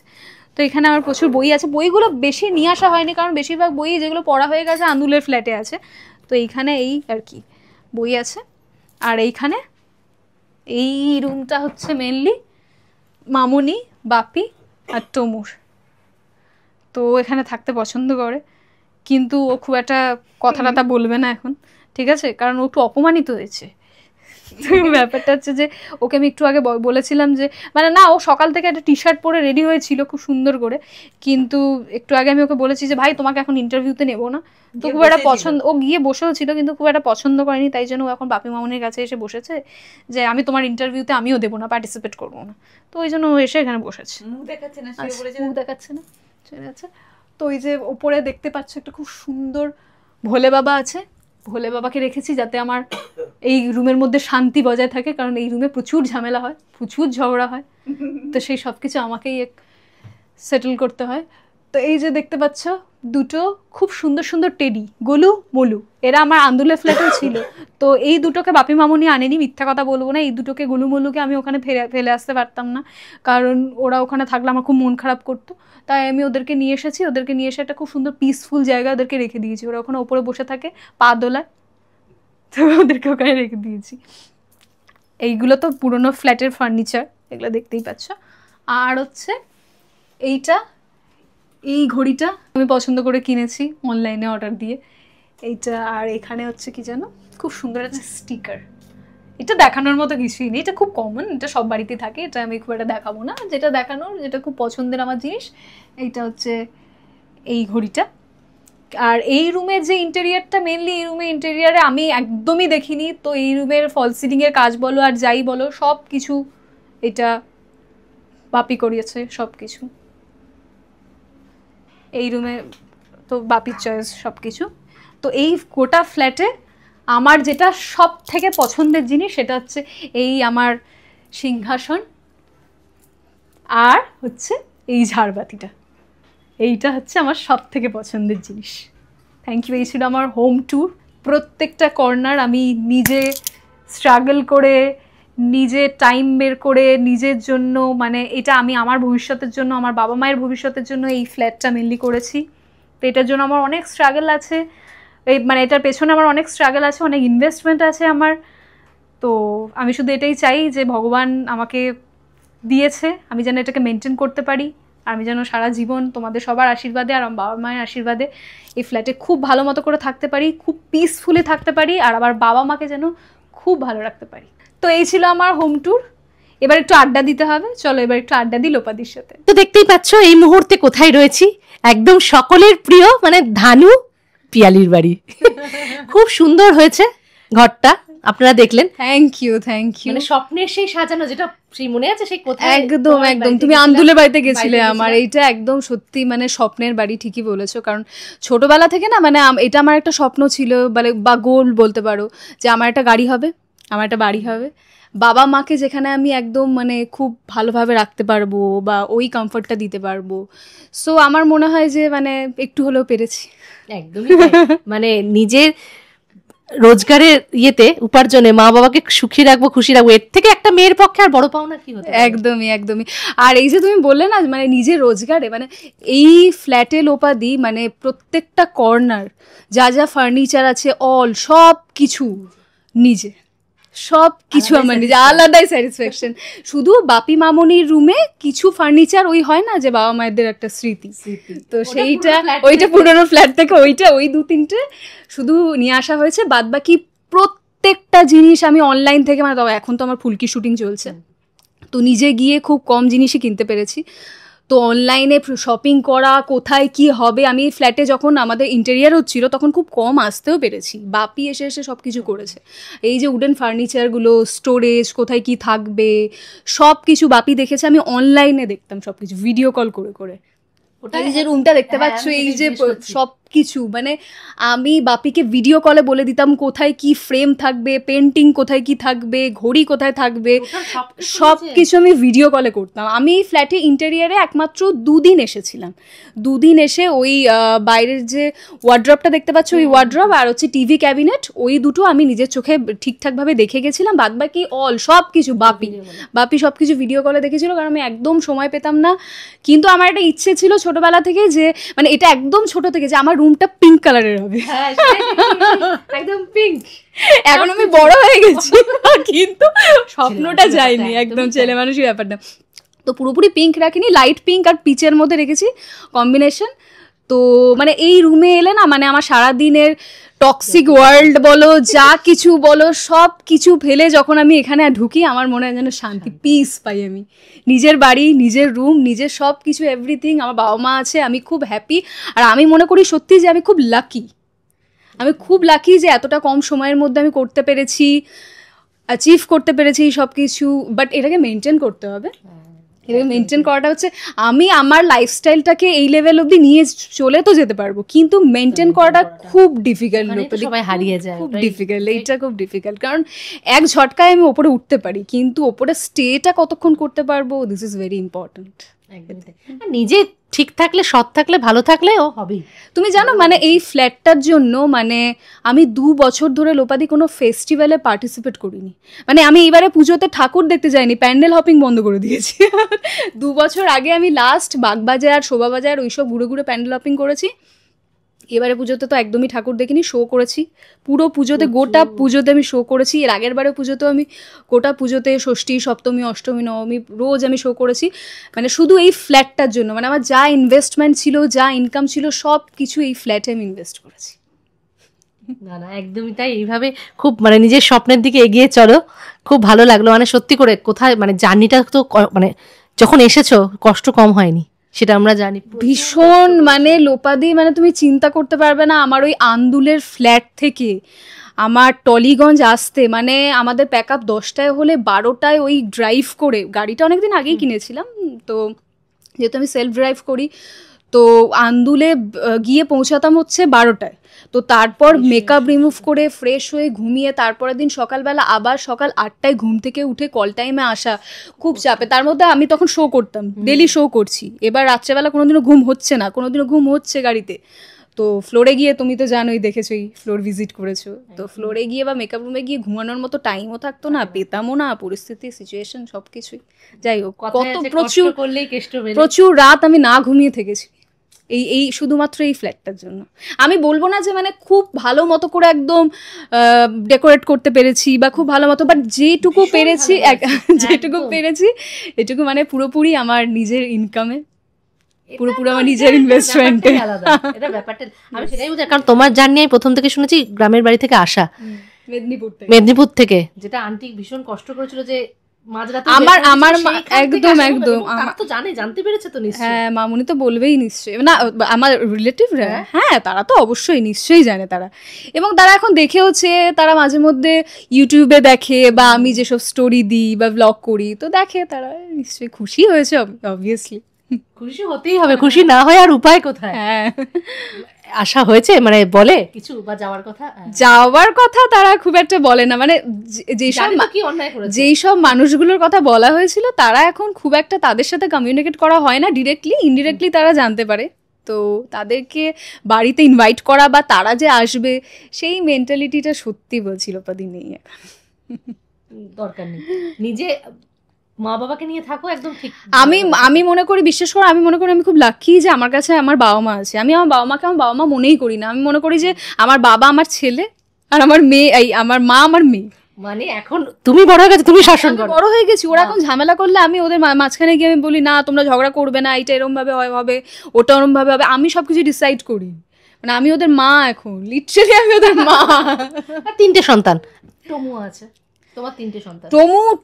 তো এখানে আমার প্রচুর বই আছে। বইগুলো বেশি নিয়ে আসা হয়নি, কারণ বেশিরভাগ বই যেগুলো পড়া হয়ে গেছে আন্দুলের ফ্ল্যাটে আছে। তো এইখানে এই আর কি বই আছে। আর এইখানে এই রুমটা হচ্ছে মেনলি মামুনি, বাপি আর তমুর। তো এখানে থাকতে পছন্দ করে, কিন্তু ও খুব একটা কথা টথা বলবে না এখন, ঠিক আছে, কারণ ও একটু অপমানিত হয়েছে। ব্যাপারটা হচ্ছে যে ওকে আমি একটু আগে বলেছিলাম যে, মানে না, ও সকাল থেকে একটা টি শার্ট পরে রেডি হয়েছিল খুব সুন্দর করে, কিন্তু একটু আগে আমি ওকে বলেছি যে ভাই তোমাকে এখন ইন্টারভিউতে নেবো না। তো খুব একটা পছন্দ, ও গিয়ে বসেও ছিল কিন্তু খুব একটা পছন্দ করেনি, তাই জন্য ও এখন বাপি মামুনির কাছে এসে বসেছে যে আমি তোমার ইন্টারভিউতে আমিও দেবো না, পার্টিসিপেট করবো না। তো ওই জন্য ও এসে এখানে বসেছে, মুখ দেখাচ্ছে না, চলে যাচ্ছে। তো ওই যে ওপরে দেখতে পাচ্ছ একটা খুব সুন্দর ভোলে বাবা আছে, ভোলে বাবাকে রেখেছি যাতে আমার এই রুমের মধ্যে শান্তি বজায় থাকে, কারণ এই রুমে প্রচুর ঝামেলা হয়, প্রচুর ঝগড়া হয়। তো সেই সব কিছু আমাকেই সেটেল করতে হয়। তো এই যে দেখতে পাচ্ছ দুটো খুব সুন্দর সুন্দর টেডি, গোলু মোলু, এরা আমার আন্দুলের ফ্ল্যাটেও ছিল। তো এই দুটোকে বাপি মামুনি আনেনি, মিথ্যা কথা বলবো না। এই দুটোকে গোলু মোলুকে আমি ওখানে ফেলে আসতে পারতাম না, কারণ ওরা ওখানে থাকলে আমার খুব মন খারাপ করতো। তাই আমি ওদেরকে নিয়ে এসেছি, ওদেরকে নিয়ে এসে একটা খুব সুন্দর পিসফুল জায়গায় ওদেরকে রেখে দিয়েছি। ওরা ওখানে ওপরে বসে থাকে পা দোলায়, তো ওদেরকে ওখানে রেখে দিয়েছি। এইগুলো তো পুরোনো ফ্ল্যাটের ফার্নিচার, এগুলো দেখতেই পাচ্ছ। আর হচ্ছে এইটা, এই ঘড়িটা আমি পছন্দ করে কিনেছি অনলাইনে অর্ডার দিয়ে, এইটা। আর এখানে হচ্ছে কি জানো, খুব সুন্দর একটা স্টিকার, এটা দেখানোর মতো কিছুই নেই, এটা খুব কমন, এটা সব বাড়িতেই থাকে, এটা আমি খুব একটা দেখাবো না। যেটা দেখানোর, যেটা খুব পছন্দের আমার জিনিস, এইটা হচ্ছে এই ঘড়িটা। আর এই রুমের যে ইন্টেরিয়ারটা, মেনলি এই রুমের ইন্টেরিয়ারে আমি একদমই দেখিনি। তো এই রুমের ফল সিলিংয়ের কাজ বলো আর যাই বলো, সব কিছু এটা বাপি করিয়েছে, সব কিছু এই রুমে তো বাপির চয়েস সব কিছু। তো এই গোটা ফ্ল্যাটে আমার যেটা সব থেকে পছন্দের জিনিস সেটা হচ্ছে এই আমার সিংহাসন আর হচ্ছে এই ঝাড়বাতিটা, এইটা হচ্ছে আমার সব থেকে পছন্দের জিনিস। Thank you. এই ছিল আমার হোম ট্যুর। প্রত্যেকটা কর্নার আমি নিজে স্ট্রাগল করে, নিজে টাইম বের করে, নিজের জন্য, মানে এটা আমি আমার ভবিষ্যতের জন্য, আমার বাবা মায়ের ভবিষ্যতের জন্য এই ফ্ল্যাটটা মেনলি করেছি। তো এটার জন্য আমার অনেক স্ট্রাগল আছে, এই মানে এটার পেছনে আমার অনেক স্ট্রাগল আছে, অনেক ইনভেস্টমেন্ট আছে আমার। তো আমি শুধু এটাই চাই যে ভগবান আমাকে দিয়েছে, আমি যেন এটাকে মেনটেন করতে পারি, আমি যেন সারা জীবন তোমাদের সবার আশীর্বাদে আর আমার বাবা মায়ের আশীর্বাদে এই ফ্ল্যাটে খুব ভালো মতো করে থাকতে পারি, খুব পিসফুলি থাকতে পারি, আর আমার বাবা মাকে যেন খুব ভালো রাখতে পারি। তো এই ছিল আমার হোম ট্যুর। এবার একটু আড্ডা দিতে হবে, চলো এবার একটু আড্ডা দিই লোপাদির সাথে। তো দেখতেই পাচ্ছ এই মুহূর্তে কোথায় রয়েছি, একদম সকলের প্রিয় মানে ধানু পিয়ালির বাড়ি। খুব সুন্দর হয়েছে ঘরটা, আপনারা দেখলেন। Thank you, thank you. মানে স্বপ্নের সেই সাজানো, যেটা সেই মনে আছে সেই কোথায়, একদম একদম, তুমি আন্দুলের বাড়িতে গেছিলে আমার, এইটা একদম সত্যি মানে স্বপ্নের বাড়ি, ঠিকই বলেছো। কারণ ছোটবেলা থেকে না মানে এটা আমার একটা স্বপ্ন ছিল, বা গোল বলতে পারো, যে আমার একটা গাড়ি হবে, আমার একটা বাড়ি হবে, বাবা মাকে যেখানে আমি একদম মানে খুব ভালোভাবে রাখতে পারবো বা ওই কমফর্টটা দিতে পারবো। সো আমার মনে হয় যে মানে একটু হলেও পেরেছি। একদমই মানে নিজের রোজগারের ইয়েতে উপার্জনে মা বাবাকে সুখী রাখবো, খুশি রাখবো, এর থেকে একটা মেয়ের পক্ষে আর বড় পাওনা কি হতে পারে? একদমই একদমই। আর এই যে তুমি বললে না মানে নিজের রোজগারে, মানে এই ফ্ল্যাটে লোপাদি মানে প্রত্যেকটা কর্নার, যা যা ফার্নিচার আছে অল সব কিছু নিজে, সব কিছু আমার নিজে, আলাদাই স্যাটিসফ্যাকশন। শুধু বাপি মামনির রুমে কিছু ফার্নিচার ওই হয় না যে বাবা মায়েদের একটা স্মৃতি, তো সেইটা ওইটা পুরোনো ফ্ল্যাট থেকে ওইটা ওই 2-3টে শুধু নিয়ে আসা হয়েছে। বাদ বাকি প্রত্যেকটা জিনিস আমি অনলাইন থেকে, মানে তবে এখন তো আমার ফুলকি শুটিং চলছে, তো নিজে গিয়ে খুব কম জিনিসই কিনতে পেরেছি। তো অনলাইনে শপিং করা, কোথায় কি হবে, আমি এই ফ্ল্যাটে যখন আমাদের ইন্টেরিয়ার হচ্ছিল তখন খুব কম আসতেও পেরেছি, বাপি এসে এসে সব কিছু করেছে। এই যে উডেন ফার্নিচারগুলো, স্টোরেজ, কোথায় কি থাকবে সব কিছু বাপি দেখেছে, আমি অনলাইনে দেখতাম সব কিছু ভিডিও কল করে করে। এই যে রুমটা দেখতে পাচ্ছ, এই যে সব কিছু মানে আমি বাপিকে ভিডিও কলে বলে দিতাম কোথায় কি ফ্রেম থাকবে, পেন্টিং কোথায় কি থাকবে, ঘড়ি কোথায় থাকবে, সব কিছু আমি ভিডিও কলে করতাম। আমি ফ্ল্যাটে ইন্টেরিয়ারে একমাত্র 2 দিন এসেছিলাম, 2 দিন এসে ওই বাইরের যে ওয়ার্ড্রপটা দেখতে পাচ্ছ, ওই ওয়ার্ড্রপ আর হচ্ছে টিভি ক্যাবিনেট, ওই দুটো আমি নিজের চোখে ঠিকঠাকভাবে দেখে গেছিলাম। বাদ বাকি অল সব কিছু বাপি সব কিছু ভিডিও কলে দেখেছিল, কারণ আমি একদম সময় পেতাম না। কিন্তু আমার একটা ইচ্ছে ছিল ছোটবেলা থেকে, যে মানে এটা একদম ছোট থেকে, যে আমার রুমটা পিঙ্ক কালারের হবে, একদম পিঙ্ক। এখন আমি বড় হয়ে গেছি কিন্তু স্বপ্নটা যায়নি, একদম ছেলে মানুষই ব্যাপারটা। তো পুরোপুরি পিঙ্ক রাখিনি, লাইট পিঙ্ক আর পিচের মধ্যে রেখেছি কম্বিনেশন। তো মানে এই রুমে এলে না মানে আমার সারাদিনের টক্সিক ওয়ার্ল্ড বলো, যা কিছু বলো, সব কিছু ফেলে যখন আমি এখানে ঢুকি আমার মনে হয় যেন শান্তি, পিস পাই আমি। নিজের বাড়ি, নিজের রুম, নিজের সব কিছু, এভরিথিং, আমার বাবা মা আছে, আমি খুব হ্যাপি। আর আমি মনে করি সত্যি যে আমি খুব লাকি, আমি খুব লাকি যে এতটা কম সময়ের মধ্যে আমি করতে পেরেছি, অ্যাচিভ করতে পেরেছি সব কিছু। বাট এটাকে মেনটেন করতে হবে, এটাকে মেনটেন করাটা হচ্ছে, আমি আমার লাইফস্টাইলটাকে এই লেভেল অবধি নিয়ে চলে তো যেতে পারবো, কিন্তু মেনটেন করাটা খুব ডিফিকাল্ট, সবাই হারিয়ে যায়, খুব ডিফিকাল্ট, এইটা খুব ডিফিকাল্ট। কারণ এক ঝটকায় আমি ওপরে উঠতে পারি, কিন্তু ওপরে স্টেটা কতক্ষণ করতে পারবো, দিস ইজ ভেরি ইম্পর্টেন্ট। নিজে ঠিক থাকলে, সৎ থাকলে, ভালো থাকলে ও হবেই। তুমি জানো মানে এই ফ্ল্যাটটার জন্য মানে আমি 2 বছর ধরে লোপাদি কোনো ফেস্টিভ্যালে পার্টিসিপেট করিনি। মানে আমি এবারে পুজোতে ঠাকুর দেখতে যাইনি, প্যান্ডেল হপিং বন্ধ করে দিয়েছি। 2 বছর আগে আমি লাস্ট বাগবাজার, শোভাবাজার ওইসব ঘুরে ঘুরে প্যান্ডেল হপিং করেছি। এবারে পুজোতে তো একদমই ঠাকুর দেখিনি, শো করেছি পুরো পুজোতে, গোটা পুজোতে আমি শো করেছি। এর আগের বারে পুজোতেও আমি গোটা পুজোতে ষষ্ঠী, সপ্তমী, অষ্টমী, নবমী রোজ আমি শো করেছি। মানে শুধু এই ফ্ল্যাটটার জন্য, মানে আমার যা ইনভেস্টমেন্ট ছিল, যা ইনকাম ছিল, সব কিছু এই ফ্ল্যাটে আমি ইনভেস্ট করেছি। না না, একদমই তাই। এইভাবে খুব মানে নিজের স্বপ্নের দিকে এগিয়ে চলো, খুব ভালো লাগলো। মানে সত্যি করে কোথায় মানে জার্নিটা তো মানে যখন এসেছো কষ্ট কম হয়নি, সেটা আমরা জানি। ভীষণ মানে লোপাদি, মানে তুমি চিন্তা করতে পারবে না, আমার ওই আন্দুলের ফ্ল্যাট থেকে আমার টলিগঞ্জ আসতে, মানে আমাদের প্যাক আপ 10টায় হলে 12টায় ওই ড্রাইভ করে, গাড়িটা অনেকদিন আগেই কিনেছিলাম তো, যেহেতু আমি সেলফ ড্রাইভ করি, তো আন্দুলে গিয়ে পৌঁছাতাম হচ্ছে 12টায়। তো তারপর মেকআপ রিমুভ করে ফ্রেশ হয়ে ঘুমিয়ে তারপরের দিন সকালবেলা আবার সকাল 8টায় ঘুম থেকে উঠে কল টাইমে আসা, খুব চাপে। তার মধ্যে আমি তখন শো করতাম, ডেলি শো করছি। এবার রাত্রেবেলা কোনোদিনও ঘুম হচ্ছে না, কোনোদিনও ঘুম হচ্ছে গাড়িতে। তো ফ্লোরে গিয়ে, তুমি তো জানোই, দেখেছোই, ফ্লোর ভিজিট করেছো, তো ফ্লোরে গিয়ে বা মেকআপ রুমে গিয়ে ঘুমানোর মতো টাইমও থাকতো না, পেতামও না, পরিস্থিতি, সিচুয়েশন সবকিছুই। যাই হোক, কত প্রচুর রাত আমি না ঘুমিয়ে থেকেছি এই শুধুমাত্র এই ফ্ল্যাটটার জন্য। আমি বলবো না যে মানে খুব ভালো মতো করে একদম ডেকোরেট করতে পেরেছি বা খুব ভালো মতো, বাট যেটুকু পেরেছি এটুকু মানে পুরোপুরি আমার নিজের ইনকামে, পুরোপুরি আমার নিজের ইনভেস্টমেন্টে। এটা ব্যাপারটা আমি সেটাই বুঝি, কারণ তোমার জার্নি আমি প্রথম থেকে শুনেছি গ্রামের বাড়ি থেকে আসা, মেদিনীপুর থেকে, যেটা আন্টি ভীষণ কষ্ট করেছিল যে আমার একদম জানতে পেরেছে তো নিশ্চয়ই। হ্যাঁ, মামুনি তো বলবেই নিশ্চয়ই, না আমার রিলেটিভরা, হ্যাঁ তারা তো অবশ্যই নিশ্চয়ই জানে তারা, এবং তারা এখন দেখেওছে, তারা মাঝে মধ্যে ইউটিউবে দেখে বা আমি যেসব স্টোরি দিই বা ব্লগ করি তো দেখে, তারা নিশ্চয়ই খুশি হয়েছে, অবভিয়াসলি খুশি হতেই হবে, খুশি না হয় আর উপায় কোথায়। হ্যাঁ, আশা হয়েছে মানে বলে কিছু বা যাওয়ার কথা তারা খুব একটা বলে না, মানে যেই সব মানুষগুলোর কথা বলা হয়েছিল তারা এখন খুব একটা, তাদের সাথে কমিউনিকেট করা হয় না ডিরেক্টলি, ইনডিরেক্টলি তারা জানতে পারে। তো তাদেরকে বাড়িতে ইনভাইট করা বা তারা যে আসবে সেই মেন্টালিটিটা সত্যি বলছিল পাদি নেই, দরকার নেই। নিজে মা বাবাকে নিয়ে থাকো একদম ঠিক। আমি মনে করি, বিশ্বাস করো, আমি মনে করি আমি খুব লাকি যে আমার কাছে আমার বাবা মা আছে। আমি আমার বাবা মাকে আমার বাবা মা মনেই করি না, আমি মনে করি যে আমার বাবা আমার ছেলে আর আমার মেয়ে, আমার মা আমার মেয়ে। মানে এখন তুমি বড় হয়ে গেছো, তুমি শাসন করো, বড় হয়ে গেছি। ওরা এখন ঝামেলা করলে আমি ওদের মাঝখানে গিয়ে আমি বলি না তোমরা ঝগড়া করবে না, এটা এরম ভাবে হবে, ওটা ওরম ভাবে হবে, আমি সবকিছু ডিসাইড করি। মানে আমি ওদের মা, এখন লিটারালি আমি ওদের মা। 3টে সন্তান, টমু আছে তোমার, 3টে সন্তান।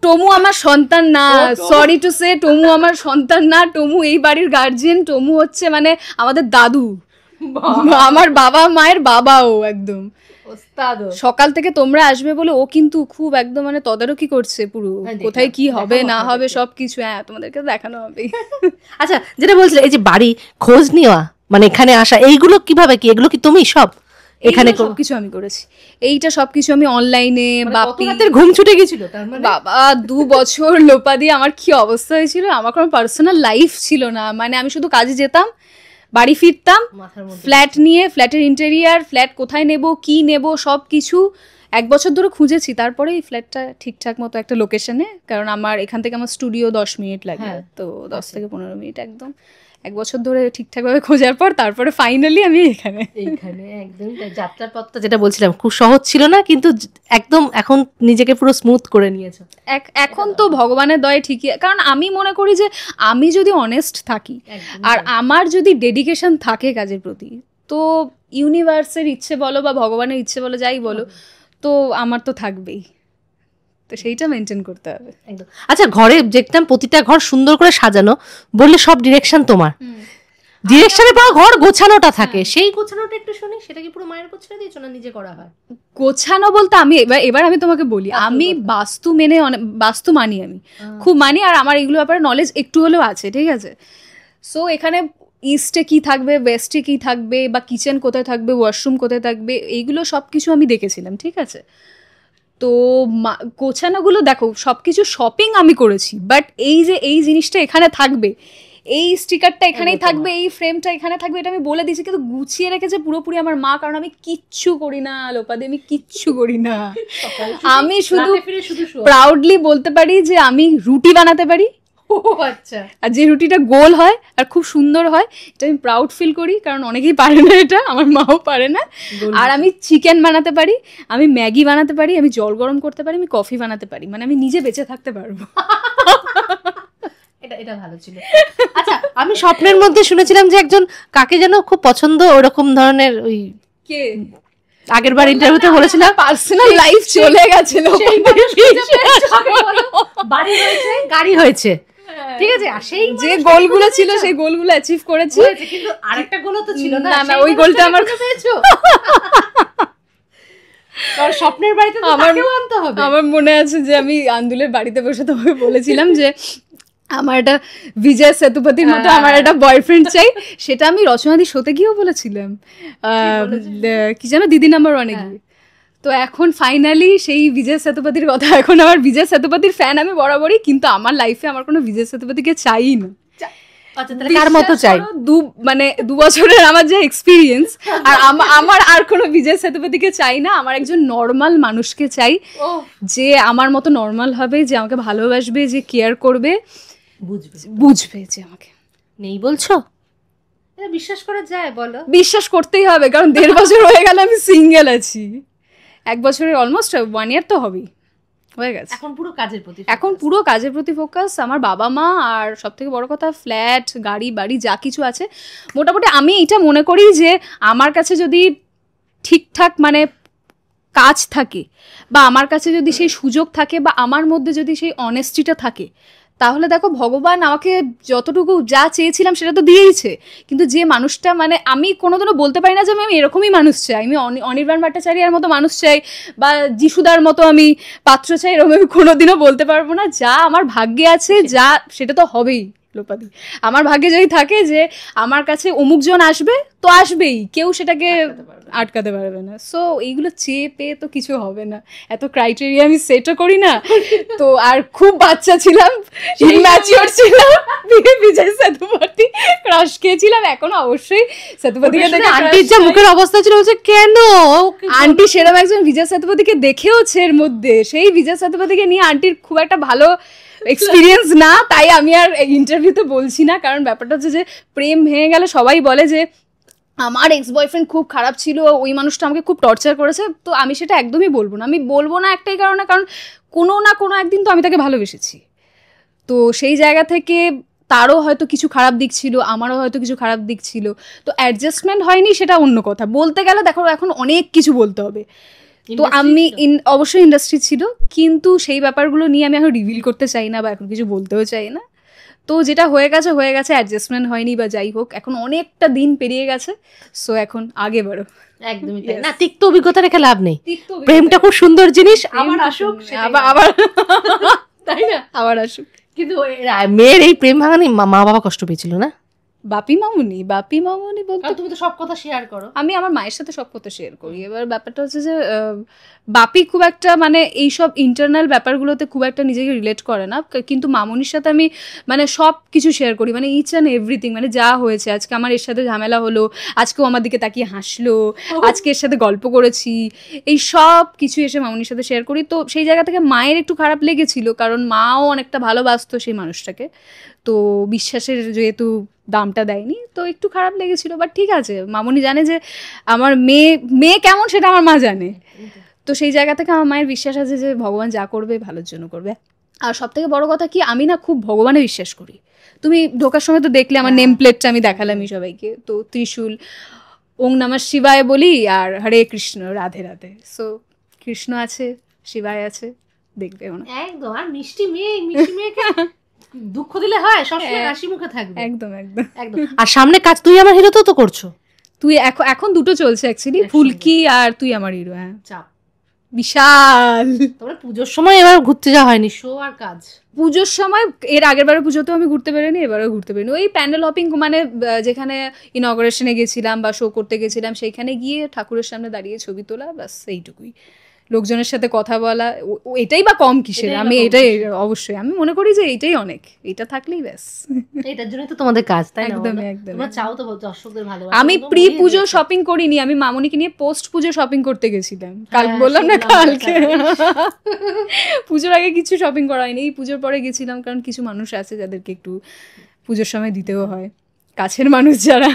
টমু আমার সন্তান না, সরি টু সে, টমু আমার সন্তান না। টমু এই বাড়ির গার্জিয়ান, টমু হচ্ছে মানে আমাদের দাদু, আমার বাবা মায়ের বাবাও একদম। সকাল থেকে তোমরা আসবে বলে ও কিন্তু খুব একদম মানে তদারকি করছে পুরো, কোথায় কি হবে না হবে সবকিছু। হ্যাঁ, তোমাদেরকে দেখানো হবে। আচ্ছা, যেটা বলছিলে এই যে বাড়ি খোঁজ নেওয়া, মানে এখানে আসা, এইগুলো কিভাবে, কি এগুলো কি তুমি সব এখানে সবকিছু আমি করেছি? এইটা সবকিছু আমি অনলাইনে, বাপির ঘুম ছুটে গেছিল বাবা 2 বছর লোপা দিয়ে আমার কি অবস্থা হয়েছিল। আমার কোনো পার্সোনাল লাইফ ছিল না, মানে আমি শুধু কাজে যেতাম, বাড়ি ফিরতাম, ফ্ল্যাট নিয়ে, ফ্ল্যাটের ইন্টেরিয়ার, ফ্ল্যাট কোথায় নেব, কি নেব, সব কিছু 1 বছর ধরে খুঁজেছি। তারপরে এই ফ্ল্যাটটা ঠিকঠাক মতো একটা লোকেশনে, কারণ আমার এখান থেকে আমার স্টুডিও 10 মিনিট লাগে, তো 10 থেকে 15 মিনিট একদম 1 বছর ধরে ঠিকঠাকভাবে খোঁজার পর তারপরে ফাইনালি আমি এইখানে একদম। যাত্রাপথটা যেটা বলছিলাম খুব সহজ ছিল না, কিন্তু একদম এখন নিজেকে পুরো স্মুথ করে নিয়েছো। এখন তো ভগবানের দয়ে ঠিকই, কারণ আমি মনে করি যে আমি যদি অনেস্ট থাকি আর আমার যদি ডেডিকেশন থাকে কাজের প্রতি, তো ইউনিভার্সের ইচ্ছে বলো বা ভগবানের ইচ্ছে বলো, যাই বলো, তো আমার তো থাকবেই, তো সেইটা মেনটেন করতে হবে একদম। আচ্ছা, ঘরে দেখতাম প্রতিটা ঘর সুন্দর করে সাজানো, বললে সব ডিরেকশন তোমার, ডিরেকশনের পর ঘর গোছানোটা থাকে, সেই গোছানোটা একটু শুনি, সেটা কি পুরো মায়ের উপর ছেড়ে দিয়েছো না নিজে করা হয়? গোছানো বলতে আমি এবার আমি তোমাকে বলি, আমি বাস্তু বাস্তু মানি, আমি খুব মানি, আর আমার এগুলো ব্যাপারে নলেজ একটু হলেও আছে, ঠিক আছে। সো এখানে ইস্টে কি থাকবে, ওয়েস্টে কি থাকবে, বা কিচেন কোথায় থাকবে, ওয়াশরুম কোথায় থাকবে, এইগুলো সব কিছু আমি দেখেছিলাম, ঠিক আছে। তো গোছানোগুলো দেখো, সব কিছু শপিং আমি করেছি, বাট এই যে এই জিনিসটা এখানে থাকবে, এই স্টিকারটা এখানেই থাকবে, এই ফ্রেমটা এখানে থাকবে, এটা আমি বলে দিয়েছি, কিন্তু গুছিয়ে রেখেছে পুরোপুরি আমার মা, কারণ আমি কিচ্ছু করি না লোপাদি, আমি কিচ্ছু করি না। আমি শুধু প্রাউডলি বলতে পারি যে আমি রুটি বানাতে পারি, আচ্ছা, আর যে রুটিটা গোল হয় আর খুব সুন্দর হয়, এটা আমি প্রাউড ফিল করি, কারণ অনেকেই পারে না, এটা আমার মাও পারে না। আর আমি চিকেন বানাতে পারি, আমি ম্যাগি বানাতে পারি, আমি জল গরম করতে পারি, আমি কফি বানাতে পারি, মানে আমি নিজে বেঁচে থাকতে পারবো। এটা ভালো ছিল। আচ্ছা, আমি স্বপ্নের মধ্যে শুনেছিলাম যে একজন কাকে যেন খুব পছন্দ, ওরকম ধরনের, ওই কে আগের বার ইন্টারভিউতে বলেছিলাম, পার্সোনাল লাইফ চলে গেছিল, বাড়ি হয়েছে, গাড়ি হয়েছে, ঠিক আছে, আর সেই যে গোলগুলো ছিল সেই গোলগুলো অ্যাচিভ করেছি, কিন্তু আরেকটা গোলও তো ছিল না, না ওই গোলটা আমার পেয়েছো। স্বপ্নের বাড়িতে তো তাকেও আনতে হবে। আমার মনে আছে যে আমি আন্দুলের বাড়িতে বসে তোমাকে বলেছিলাম যে আমার একটা বিজয় সেতুপতির মতো আমার একটা বয়ফ্রেন্ড চাই, সেটা আমি রচনাদি শোতে গিয়েও বলেছিলাম, কি যেন দিদি নাম্বার ওয়ানে গিয়ে। তো এখন ফাইনালি সেই বিজয় সেতুপতির কথা, এখন আমার বিজয় সেতুপতির ফ্যান আমি বরাবরই, কিন্তু আমার লাইফে আমার কোনো বিজয় সেতুপতিকে চাই না। কার মতো চাই? মানে 2 বছরের আমার যে এক্সপিরিয়েন্স, আর আমার আর কোনো বিজয় সেতুপতিকে চাই না। আমার একজন নর্মাল মানুষকে চাই, যে আমার মতো নর্মাল হবে, যে আমাকে ভালোবাসবে, যে কেয়ার করবে, বুঝবে যে আমাকে। নেই বলছো? বিশ্বাস করা যায় বলো? বিশ্বাস করতেই হবে, কারণ 1.5 বছর হয়ে গেল আমি সিঙ্গেল আছি। 1 বছরের অলমোস্ট 1 ইয়ার তো হবেই, হয়ে গেছে। এখন পুরো কাজের প্রতি, এখন পুরো কাজের প্রতি ফোকাস। আমার বাবা মা, আর সব থেকে বড় কথা ফ্ল্যাট, গাড়ি বাড়ি যা কিছু আছে, মোটামুটি আমি এটা মনে করি যে আমার কাছে যদি ঠিকঠাক মানে কাজ থাকে, বা আমার কাছে যদি সেই সুযোগ থাকে, বা আমার মধ্যে যদি সেই অনেস্টিটা থাকে, তাহলে দেখো ভগবান আমাকে যতটুকু যা চেয়েছিলাম সেটা তো দিয়েইছে। কিন্তু যে মানুষটা মানে আমি কোনোদিনও বলতে পারি না যে আমি এরকমই মানুষ চাই, আমি অনির্বাণ ভট্টাচার্যের মতো মানুষ চাই, বা যিশুদার মতো আমি পাত্র চাই, এরকম আমি কোনোদিনও বলতে পারবো না। যা আমার ভাগ্যে আছে, যা সেটা তো হবেই লোপাদি। আমার ভাগ্যে যদি থাকে যে আমার কাছে অমুকজন আসবে, তো আসবেই, কেউ সেটাকে আটকাতে পারবে না। সো এইগুলো চেয়ে পেয়ে তো কিছু হবে না, এত ক্রাইটেরিয়া আমি সেটও করি না। তো আর খুব বাচ্চা ছিলাম, ইম্যাচিওর ছিলাম, বিজয় সেতুপতি ক্রাশ খেয়েছিলাম। এখন অবশ্যই সেতুপতিকে দেখে আন্টির যা মুখের অবস্থা ছিল, বলছে কেন আন্টি সেরকম একজন বিজয় সেতুপতিকে দেখেওছে এর মধ্যে, সেই বিজয় সেতুপতিকে নিয়ে আন্টির খুব একটা ভালো এক্সপিরিয়েন্স না, তাই আমি আর ইন্টারভিউতে বলছি না। কারণ ব্যাপারটা হচ্ছে যে প্রেম ভেঙে গেলে সবাই বলে যে আমার এক্স বয়ফ্রেন্ড খুব খারাপ ছিল, ওই মানুষটা আমাকে খুব টর্চার করেছে। তো আমি সেটা একদমই বলবো না। আমি বলবো না একটাই কারণে, কারণ কোনো না কোনো একদিন তো আমি তাকে ভালোবেসেছি। তো সেই জায়গা থেকে তারও হয়তো কিছু খারাপ দিক ছিল, আমারও হয়তো কিছু খারাপ দিক ছিল, তো অ্যাডজাস্টমেন্ট হয়নি সেটা অন্য কথা। বলতে গেলে দেখো এখন অনেক কিছু বলতে হবে। তো আমি অবশ্যই ইন্ডাস্ট্রি ছিল, কিন্তু সেই ব্যাপারগুলো নিয়ে আমি এখন রিভিল করতে চাই না, বা এখন কিছু বলতেও চাই না। তো যেটা হয়ে গেছে হয়ে গেছে, অ্যাডজাস্টমেন্ট হয়নি বা যাই হোক, এখন অনেকটা দিন পেরিয়ে গেছে। সো এখন আগে বাড়ো। একদমই তাই না, তিক্ত অভিজ্ঞতা রেখে লাভ নেই। প্রেমটা খুব সুন্দর জিনিস, আবার আসুক, আবার তাই না, আবার আসুক। কিন্তু মেয়ের এই প্রেম ভাঙানি মা বাবা কষ্ট পেয়েছিল না? বাপি মামুনি বলতে তুমি তো সব কথা শেয়ার করো। আমি আমার মায়ের সাথে সব কথা শেয়ার করি। এবার ব্যাপারটা হচ্ছে যে বাপি খুব একটা মানে এইসব ইন্টারনাল ব্যাপারগুলোতে খুব একটা নিজেকে রিলেট করে না, কিন্তু মামুনির সাথে আমি মানে সব কিছু শেয়ার করি, মানে ইচ অ্যান্ড এভরিথিং। মানে যা হয়েছে, আজকে আমার এর সাথে ঝামেলা হলো, আজকেও আমার দিকে তাকিয়ে হাসলো, আজকে এর সাথে গল্প করেছি, এই সব কিছু এসে মামুনির সাথে শেয়ার করি। তো সেই জায়গা থেকে মায়ের একটু খারাপ লেগেছিল, কারণ মাও অনেকটা ভালোবাসতো সেই মানুষটাকে, তো বিশ্বাসের যেহেতু দামটা দেয়নি, তো একটু খারাপ লেগেছিল। বাট ঠিক আছে, মামুনি জানে যে আমার মেয়ে কেমন সেটা আমার মা জানে। তো সেই জায়গা থেকে আমার মায়ের বিশ্বাস আছে যে ভগবান যা করবে ভালোর জন্য করবে। আর সব থেকে বড় কথা কি, আমি না খুব ভগবানে বিশ্বাস করি। তুমি ঢোকার সময় তো দেখলে আমার নেম প্লেটটা আমি দেখালামই সবাইকে, তো ত্রিশূল, ওং নমঃ শিবায় বলি, আর হরে কৃষ্ণ, রাধে রাধে। সো কৃষ্ণ আছে, শিবায় আছে, দেখবে একদম। আর মিষ্টি মেয়েকে দুঃখ দিলে হয়, সবসময় হাসি মুখে থাকবে। একদম একদম একদম। আর সামনে কাজ তুই আমার হিরো তো করছো, তুই এখন দুটো চলছে অ্যাকচুয়ালি, ফুলকি আর তুই আমার হিরো। হ্যাঁ, চাপ বিশাল। তোমরা পুজোর সময় এবার ঘুরতে যাওয়া হয়নি, শো আর কাজ। পুজোর সময়, এর আগের বারে পুজোতেও আমি ঘুরতে পারিনি, এবারেও ঘুরতে পারিনি। ওই প্যান্ডেল হপিং, মানে যেখানে ইনঅগারেশনে গেছিলাম বা শো করতে গেছিলাম, সেইখানে গিয়ে ঠাকুরের সামনে দাঁড়িয়ে ছবি তোলা, ব্যাস এইটুকুই। লোকজনের সাথে কথা বলা, এটাই বা কম কিসের? আমি এটাই অবশ্যই আমি মনে করি যে এইটাই অনেক, এটা থাকলেই ব্যাস। এটার জন্যই তো তোমাদের কাজ, তাই না? একদম একদম। তোমরা চাও তো দর্শকদের ভালোবাসা। আমি প্রি পুজো শপিং করিনি, আমি মামুনিকে নিয়ে পোস্ট পুজো শপিং করতে গেছিলাম। কাল বললাম না, কালকে পুজোর আগে কিছু শপিং করা হয়নি, এই পুজোর পরে গেছিলাম, কারণ কিছু মানুষ আছে যাদেরকে একটু পুজোর সময় দিতেও হয়, কাছের মানুষ যারা।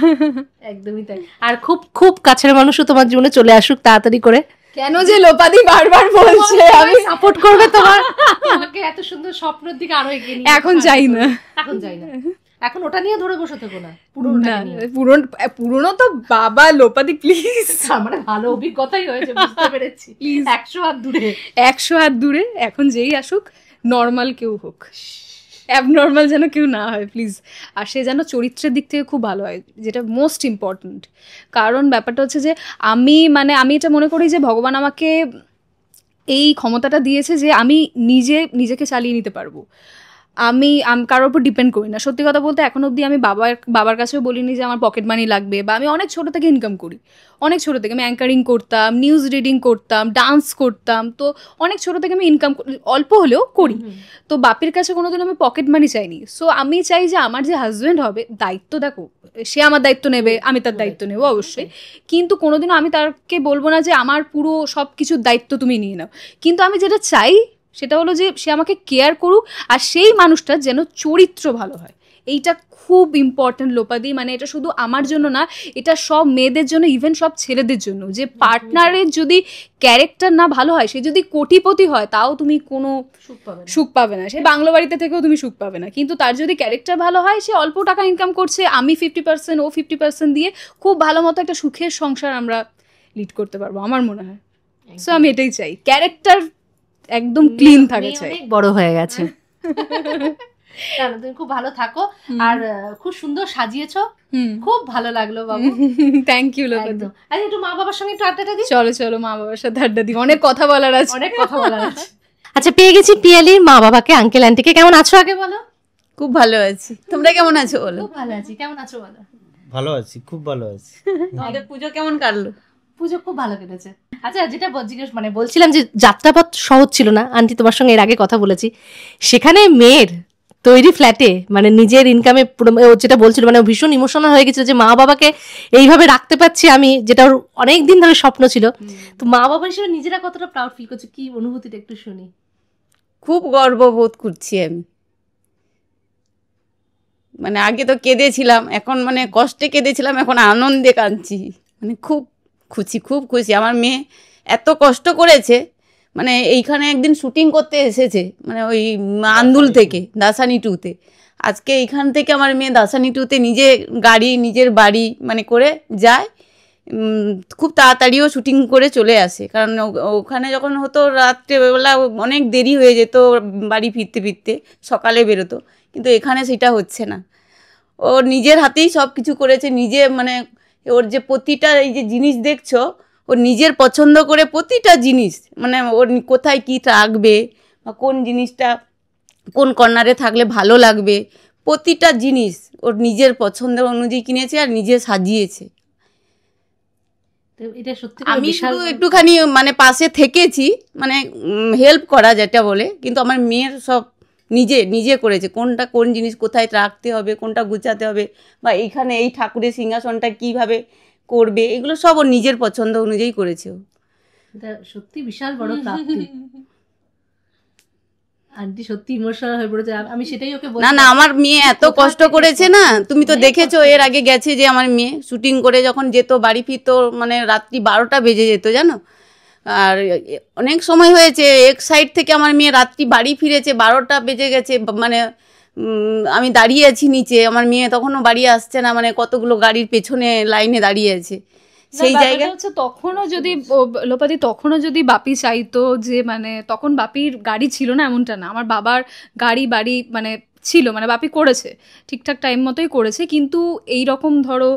একদমই তাই। আর খুব খুব কাছের মানুষও তোমার জীবনে চলে আসুক তাড়াতাড়ি করে। কেন যে লোপাদি বারবার বলছে আমি সাপোর্ট করবে তোমাকে এত সুন্দর স্বপ্নের দিকে আরো এগিয়ে নিয়ে। এখন যাই না, এখন ওটা নিয়ে ধরে বসে থেকো না। পুরনো তো বাবা, লোপাদি প্লিজ। মানে ভালো অভিজ্ঞতাই হয়েছে, বুঝতে পেরেছি। 100 হাত দূরে, 100 হাত দূরে। এখন যেই আসুক, নর্মাল কেউ হোক, অ্যাবনর্মাল যেন কেউ না হয় প্লিজ। আর সে যেন চরিত্রের দিক থেকে খুব ভালো হয়, যেটা মোস্ট ইম্পর্ট্যান্ট। কারণ ব্যাপারটা হচ্ছে যে আমি এটা মনে করি যে ভগবান আমাকে এই ক্ষমতাটা দিয়েছে যে আমি নিজেকে চালিয়ে নিতে পারবো। আমি কারোর উপর ডিপেন্ড করি না। সত্যি কথা বলতে এখন অবধি আমি বাবার কাছেও বলিনি যে আমার পকেট মানি লাগবে, বা আমি অনেক ছোটো থেকে ইনকাম করি, অনেক ছোটো থেকে। আমি অ্যাঙ্কারিং করতাম, নিউজ রিডিং করতাম, ডান্স করতাম, তো অনেক ছোটো থেকে আমি ইনকাম অল্প হলেও করি। তো বাপের কাছে কোনোদিন আমি পকেট মানি চাইনি। সো আমি চাই যে আমার যে হাজব্যান্ড হবে, দায়িত্ব দেখো সে আমার দায়িত্ব নেবে, আমি তার দায়িত্ব নেবো অবশ্যই, কিন্তু কোনোদিনও আমি তাকে বলবো না যে আমার পুরো সব কিছুর দায়িত্ব তুমি নিয়ে নাও। কিন্তু আমি যেটা চাই সেটা হলো যে সে আমাকে কেয়ার করুক, আর সেই মানুষটার যেন চরিত্র ভালো হয়। এইটা খুব ইম্পর্টেন্ট লোপাদি, মানে এটা শুধু আমার জন্য না, এটা সব মেয়েদের জন্য, ইভেন সব ছেলেদের জন্য। যে পার্টনারের যদি ক্যারেক্টার না ভালো হয়, সে যদি কোটিপতি হয়, তাও তুমি কোনো সুখ পাবে না। সে বাংলো বাড়িতে থেকেও তুমি সুখ পাবে না। কিন্তু তার যদি ক্যারেক্টার ভালো হয়, সে অল্প টাকা ইনকাম করছে, আমি 50%, ও 50% দিয়ে খুব ভালো মতো একটা সুখের সংসার আমরা লিড করতে পারবো, আমার মনে হয়। সো আমি এটাই চাই, ক্যারেক্টার একদম ক্লিন থাকে চাই। অনেক বড় হয়ে গেছে। তুমি খুব ভালো থাকো, আর খুব সুন্দর সাজিয়েছো, খুব ভালো লাগলো বাবু। থ্যাংক ইউ লোপাদি। আচ্ছা, একটু মা বাবার সঙ্গে একটু আড্ডাটা দিই। চলো চলো, মা বাবার সাথে আড্ডা দিই, অনেক কথা বলার আছে, অনেক কথা বলার আছে। আচ্ছা, পেয়ে গেছি পিয়ালির মা বাবাকে, আঙ্কেল আন্টিকে। কেমন আছো আগে বলো? খুব ভালো আছি, তোমরা কেমন আছো বলো? খুব ভালো আছি, কেমন আছো বলো? ভালো আছি, খুব ভালো আছি। তোমাদের পুজো কেমন কাটলো? পুজো খুব ভালো কেটেছে। আচ্ছা, যেটা বলছিলাম যে যাত্রাপথ সহজ ছিল না, আন্টি তোমার সঙ্গে এর আগে কথা বলেছি, সেখানে মেয়ের তৈরি ফ্ল্যাটে মানে নিজের ইনকামে যেটা বলছিল, মানে ভীষণ ইমোশনাল হয়ে গেছিল যে মা বাবাকে এইভাবে রাখতে পারছি আমি, যেটা ওর অনেক দিন ধরে স্বপ্ন ছিল। তো মা বাবা হিসেবে নিজেরা কতটা প্রাউড ফিল করছে, কি অনুভূতিটা একটু শুনি। খুব গর্ববোধ করছি আমি, মানে আগে তো কেঁদেছিলাম, এখন মানে কষ্টে কেঁদেছিলাম, এখন আনন্দে কাঁদছি। মানে খুব খুশি। আমার মেয়ে এত কষ্ট করেছে, মানে এইখানে একদিন শুটিং করতে এসেছে, মানে ওই আন্দুল থেকে দাসানি 2-তে। আজকে এইখান থেকে আমার মেয়ে দাসানি 2-তে নিজের বাড়ি মানে করে যায়, খুব তাড়াতাড়িও শুটিং করে চলে আসে। কারণ ওখানে যখন হতো রাত্রেবেলা অনেক দেরি হয়ে যেত বাড়ি ফিরতে, সকালে বেরোতো, কিন্তু এখানে সেটা হচ্ছে না। ও নিজের হাতেই সব কিছু করেছে, নিজে মানে ওর যে প্রতিটা এই যে জিনিস দেখছো, ও নিজের পছন্দ করে প্রতিটা জিনিস, মানে ওর কোথায় কী রাখবে বা কোন জিনিসটা কোন কর্নারে থাকলে ভালো লাগবে, প্রতিটা জিনিস ওর নিজের পছন্দ অনুযায়ী কিনেছে আর নিজে সাজিয়েছে। আমি শুধু একটুখানি মানে পাশে থেকেছি, মানে হেল্প করা যেটা বলে, কিন্তু আমার মেয়ের সব নিজে করেছে। কোন জিনিস কোথায় রাখতে হবে, কোনটা গুছাতে হবে, বা এইখানে এই ঠাকুরের সিংহাসনটা কিভাবে করবে, এগুলো সব ওর নিজের পছন্দ অনুযায়ী করেছে। এটা সত্যি বিশাল বড় প্রাপ্তি। আন্টি সত্যি ইমোশনাল হয়ে পড়েছে। আমি সেটাই ওকে বলছি, না আমার মেয়ে এত কষ্ট করেছে না, তুমি তো দেখেছো এর আগে গেছে যে আমার মেয়ে শুটিং করে যখন যেত বাড়ি ফিরতো মানে রাত্রি 12টা বেজে যেত জানো। আর অনেক সময় হয়েছে এক সাইড থেকে আমার মেয়ে রাত্রি বাড়ি ফিরেছে 12টা বেজে গেছে, মানে আমি দাঁড়িয়ে আছি নিচে, আমার মেয়ে তখনও বাড়ি আসছে না, মানে কতগুলো গাড়ির পেছনে লাইনে দাঁড়িয়ে আছে। সেই জায়গায় হচ্ছে তখনও যদি বাপি চাইতো যে, মানে তখন বাপির গাড়ি ছিল না এমনটা না, আমার বাবার বাড়ি মানে ছিল, মানে বাপি করেছে ঠিকঠাক টাইম মতোই করেছে, কিন্তু এই রকম ধরো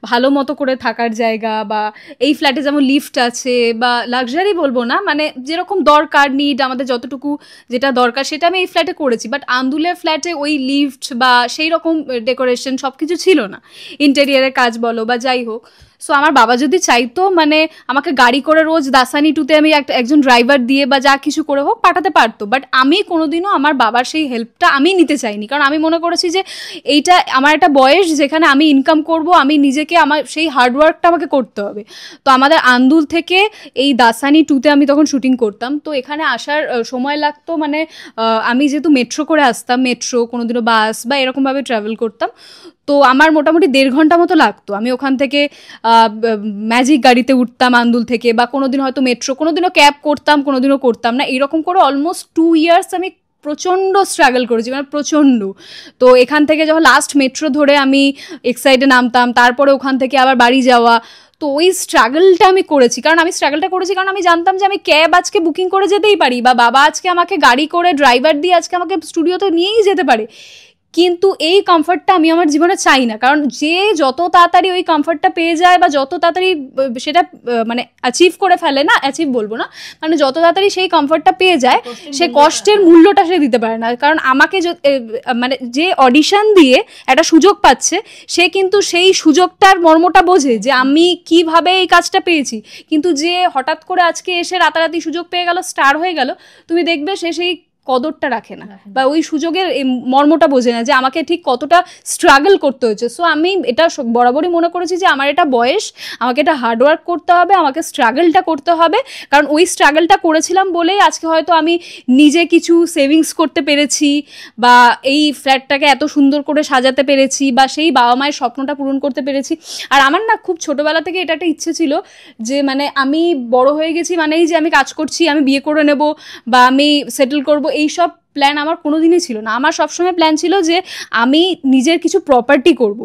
ভালো মতো করে থাকার জায়গা, বা এই ফ্ল্যাটে যেমন লিফট আছে, বা লাক্সারি বলবো না, মানে যেরকম দরকার নিড আমাদের যতটুকু যেটা দরকার সেটা আমি এই ফ্ল্যাটে করেছি। বাট আন্দুলের ফ্ল্যাটে ওই লিফট বা সেই রকম ডেকোরেশন সব কিছু ছিল না, ইন্টেরিয়ারের কাজ বলো বা যাই হোক। সো আমার বাবা যদি চাইতো মানে আমাকে গাড়ি করে রোজ দাসানি 2-তে আমি একজন ড্রাইভার দিয়ে বা যা কিছু করে হোক পাঠাতে পারতো, বাট আমি কোনোদিনও আমার বাবার সেই হেল্পটা আমি নিতে চাইনি। কারণ আমি মনে করেছি যে এইটা আমার একটা বয়স যেখানে আমি ইনকাম করব, আমি নিজেকে আমার সেই হার্ডওয়ার্কটা আমাকে করতে হবে। তো আমাদের আন্দুল থেকে এই দাসানি 2-তে আমি তখন শুটিং করতাম, তো এখানে আসার সময় লাগতো, মানে আমি যেহেতু মেট্রো করে আসতাম, মেট্রো কোনোদিনও বাস বা এরকমভাবে ট্রাভেল করতাম, তো আমার মোটামুটি 1.5 ঘন্টা মতো লাগতো। আমি ওখান থেকে ম্যাজিক গাড়িতে উঠতাম আন্দুল থেকে, বা কোনোদিন হয়তো মেট্রো, কোনোদিনও ক্যাব করতাম, কোনোদিনও করতাম না, এরকম করে অলমোস্ট 2 ইয়ার্স আমি প্রচণ্ড স্ট্রাগল করেছি, মানে প্রচণ্ড। তো এখান থেকে যখন লাস্ট মেট্রো ধরে আমি এক্সাইডে নামতাম, তারপরে ওখান থেকে আবার বাড়ি যাওয়া, তো ওই স্ট্রাগলটা আমি করেছি। কারণ আমি জানতাম যে আমি ক্যাব আজকে বুকিং করে যেতেই পারি, বা বাবা আজকে আমাকে গাড়ি করে ড্রাইভার দিয়ে আজকে আমাকে স্টুডিওতে নিয়েই যেতে পারে, কিন্তু এই কমফর্টটা আমি আমার জীবনে চাই না, কারণ যে যত তাড়াতাড়ি ওই কমফর্টটা পেয়ে যায় বা যত তাড়াতাড়ি সেটা মানে অ্যাচিভ করে ফেলে, না অ্যাচিভ বলবো না, মানে যত তাড়াতাড়ি সেই কমফর্টটা পেয়ে যায় সে কষ্টের মূল্যটা সে দিতে পারে না। কারণ আমাকে মানে যে অডিশন দিয়ে একটা সুযোগ পাচ্ছে সে কিন্তু সেই সুযোগটার মর্মটা বোঝে যে আমি কিভাবে এই কাজটা পেয়েছি। কিন্তু যে হঠাৎ করে আজকে এসে রাতারাতি সুযোগ পেয়ে গেল, স্টার হয়ে গেল, তুমি দেখবে সে সেই কদরটা রাখে না বা ওই সুযোগের মর্মটা বোঝে না যে আমাকে ঠিক কতটা স্ট্রাগল করতে হয়েছে। সো আমি এটা বরাবরই মনে করেছি যে আমার এটা বয়স, আমাকে এটা হার্ডওয়ার্ক করতে হবে, আমাকে স্ট্রাগলটা করতে হবে, কারণ ওই স্ট্রাগলটা করেছিলাম বলেই আজকে হয়তো আমি নিজে কিছু সেভিংস করতে পেরেছি বা এই ফ্ল্যাটটাকে এত সুন্দর করে সাজাতে পেরেছি বা সেই বাবা মায়ের স্বপ্নটা পূরণ করতে পেরেছি। আর আমার না খুব ছোটোবেলা থেকে এটা একটা ইচ্ছে ছিল যে মানে আমি বড় হয়ে গেছি মানেই যে আমি কাজ করছি, আমি বিয়ে করে নেব বা আমি সেটেল করব, এইসব প্ল্যান আমার কোনো দিনই ছিল না। আমার সবসময় প্ল্যান ছিল যে আমি নিজের কিছু প্রপার্টি করব,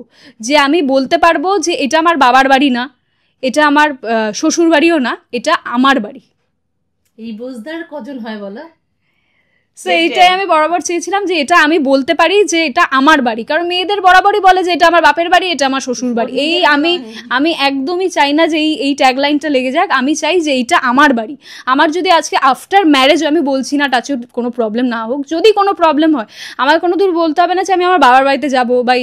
যে আমি বলতে পারবো যে এটা আমার বাবার বাড়ি না, এটা আমার শ্বশুর বাড়িও না, এটা আমার বাড়ি। এই বোঝদার কজন হয় বলো? সো এইটাই আমি বরাবর চেয়েছিলাম যে এটা আমি বলতে পারি যে এটা আমার বাড়ি, কারণ মেয়েদের বরাবরই বলে যে এটা আমার বাপের বাড়ি, এটা আমার শ্বশুর বাড়ি। এই আমি একদমই চাই না যে এই ট্যাগলাইনটা লেগে যাক। আমি চাই যে এইটা আমার বাড়ি। আমার যদি আজকে আফটার ম্যারেজ, আমি বলছি না টাচে কোনো প্রবলেম না হোক, যদি কোনো প্রবলেম হয় আমার কোনো দূর বলতে হবে না যে আমি আমার বাবার বাড়িতে যাবো বা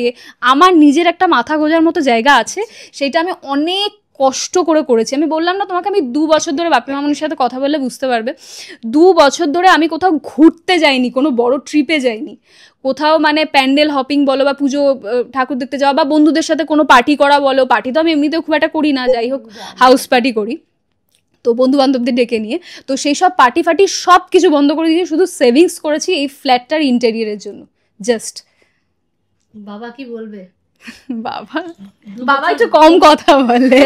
আমার নিজের একটা মাথা গোজার মতো জায়গা আছে, সেটা আমি অনেক কষ্ট করে করেছি। আমি বললাম না তোমাকে, আমি 2 বছর ধরে বাপি মামুনির সাথে কথা বললে বুঝতে পারবে, 2 বছর ধরে আমি কোথাও ঘুরতে যাইনি, কোনো বড় ট্রিপে যাইনি, কোথাও মানে প্যান্ডেল হপিং বলো বা পুজো ঠাকুর দেখতে যাওয়া বা বন্ধুদের সাথে কোনো পার্টি করা বলো, পার্টি তো আমি এমনিতেও খুব একটা করি না, যাই হোক হাউস পার্টি করি তো বন্ধু বান্ধবদের ডেকে নিয়ে, তো সেই সব পার্টি ফার্টি সব কিছু বন্ধ করে দিয়ে শুধু সেভিংস করেছি এই ফ্ল্যাটটার ইন্টেরিয়রের জন্য জাস্ট। বাবা কি বলবে? বাবা একটু কম কথা বলে,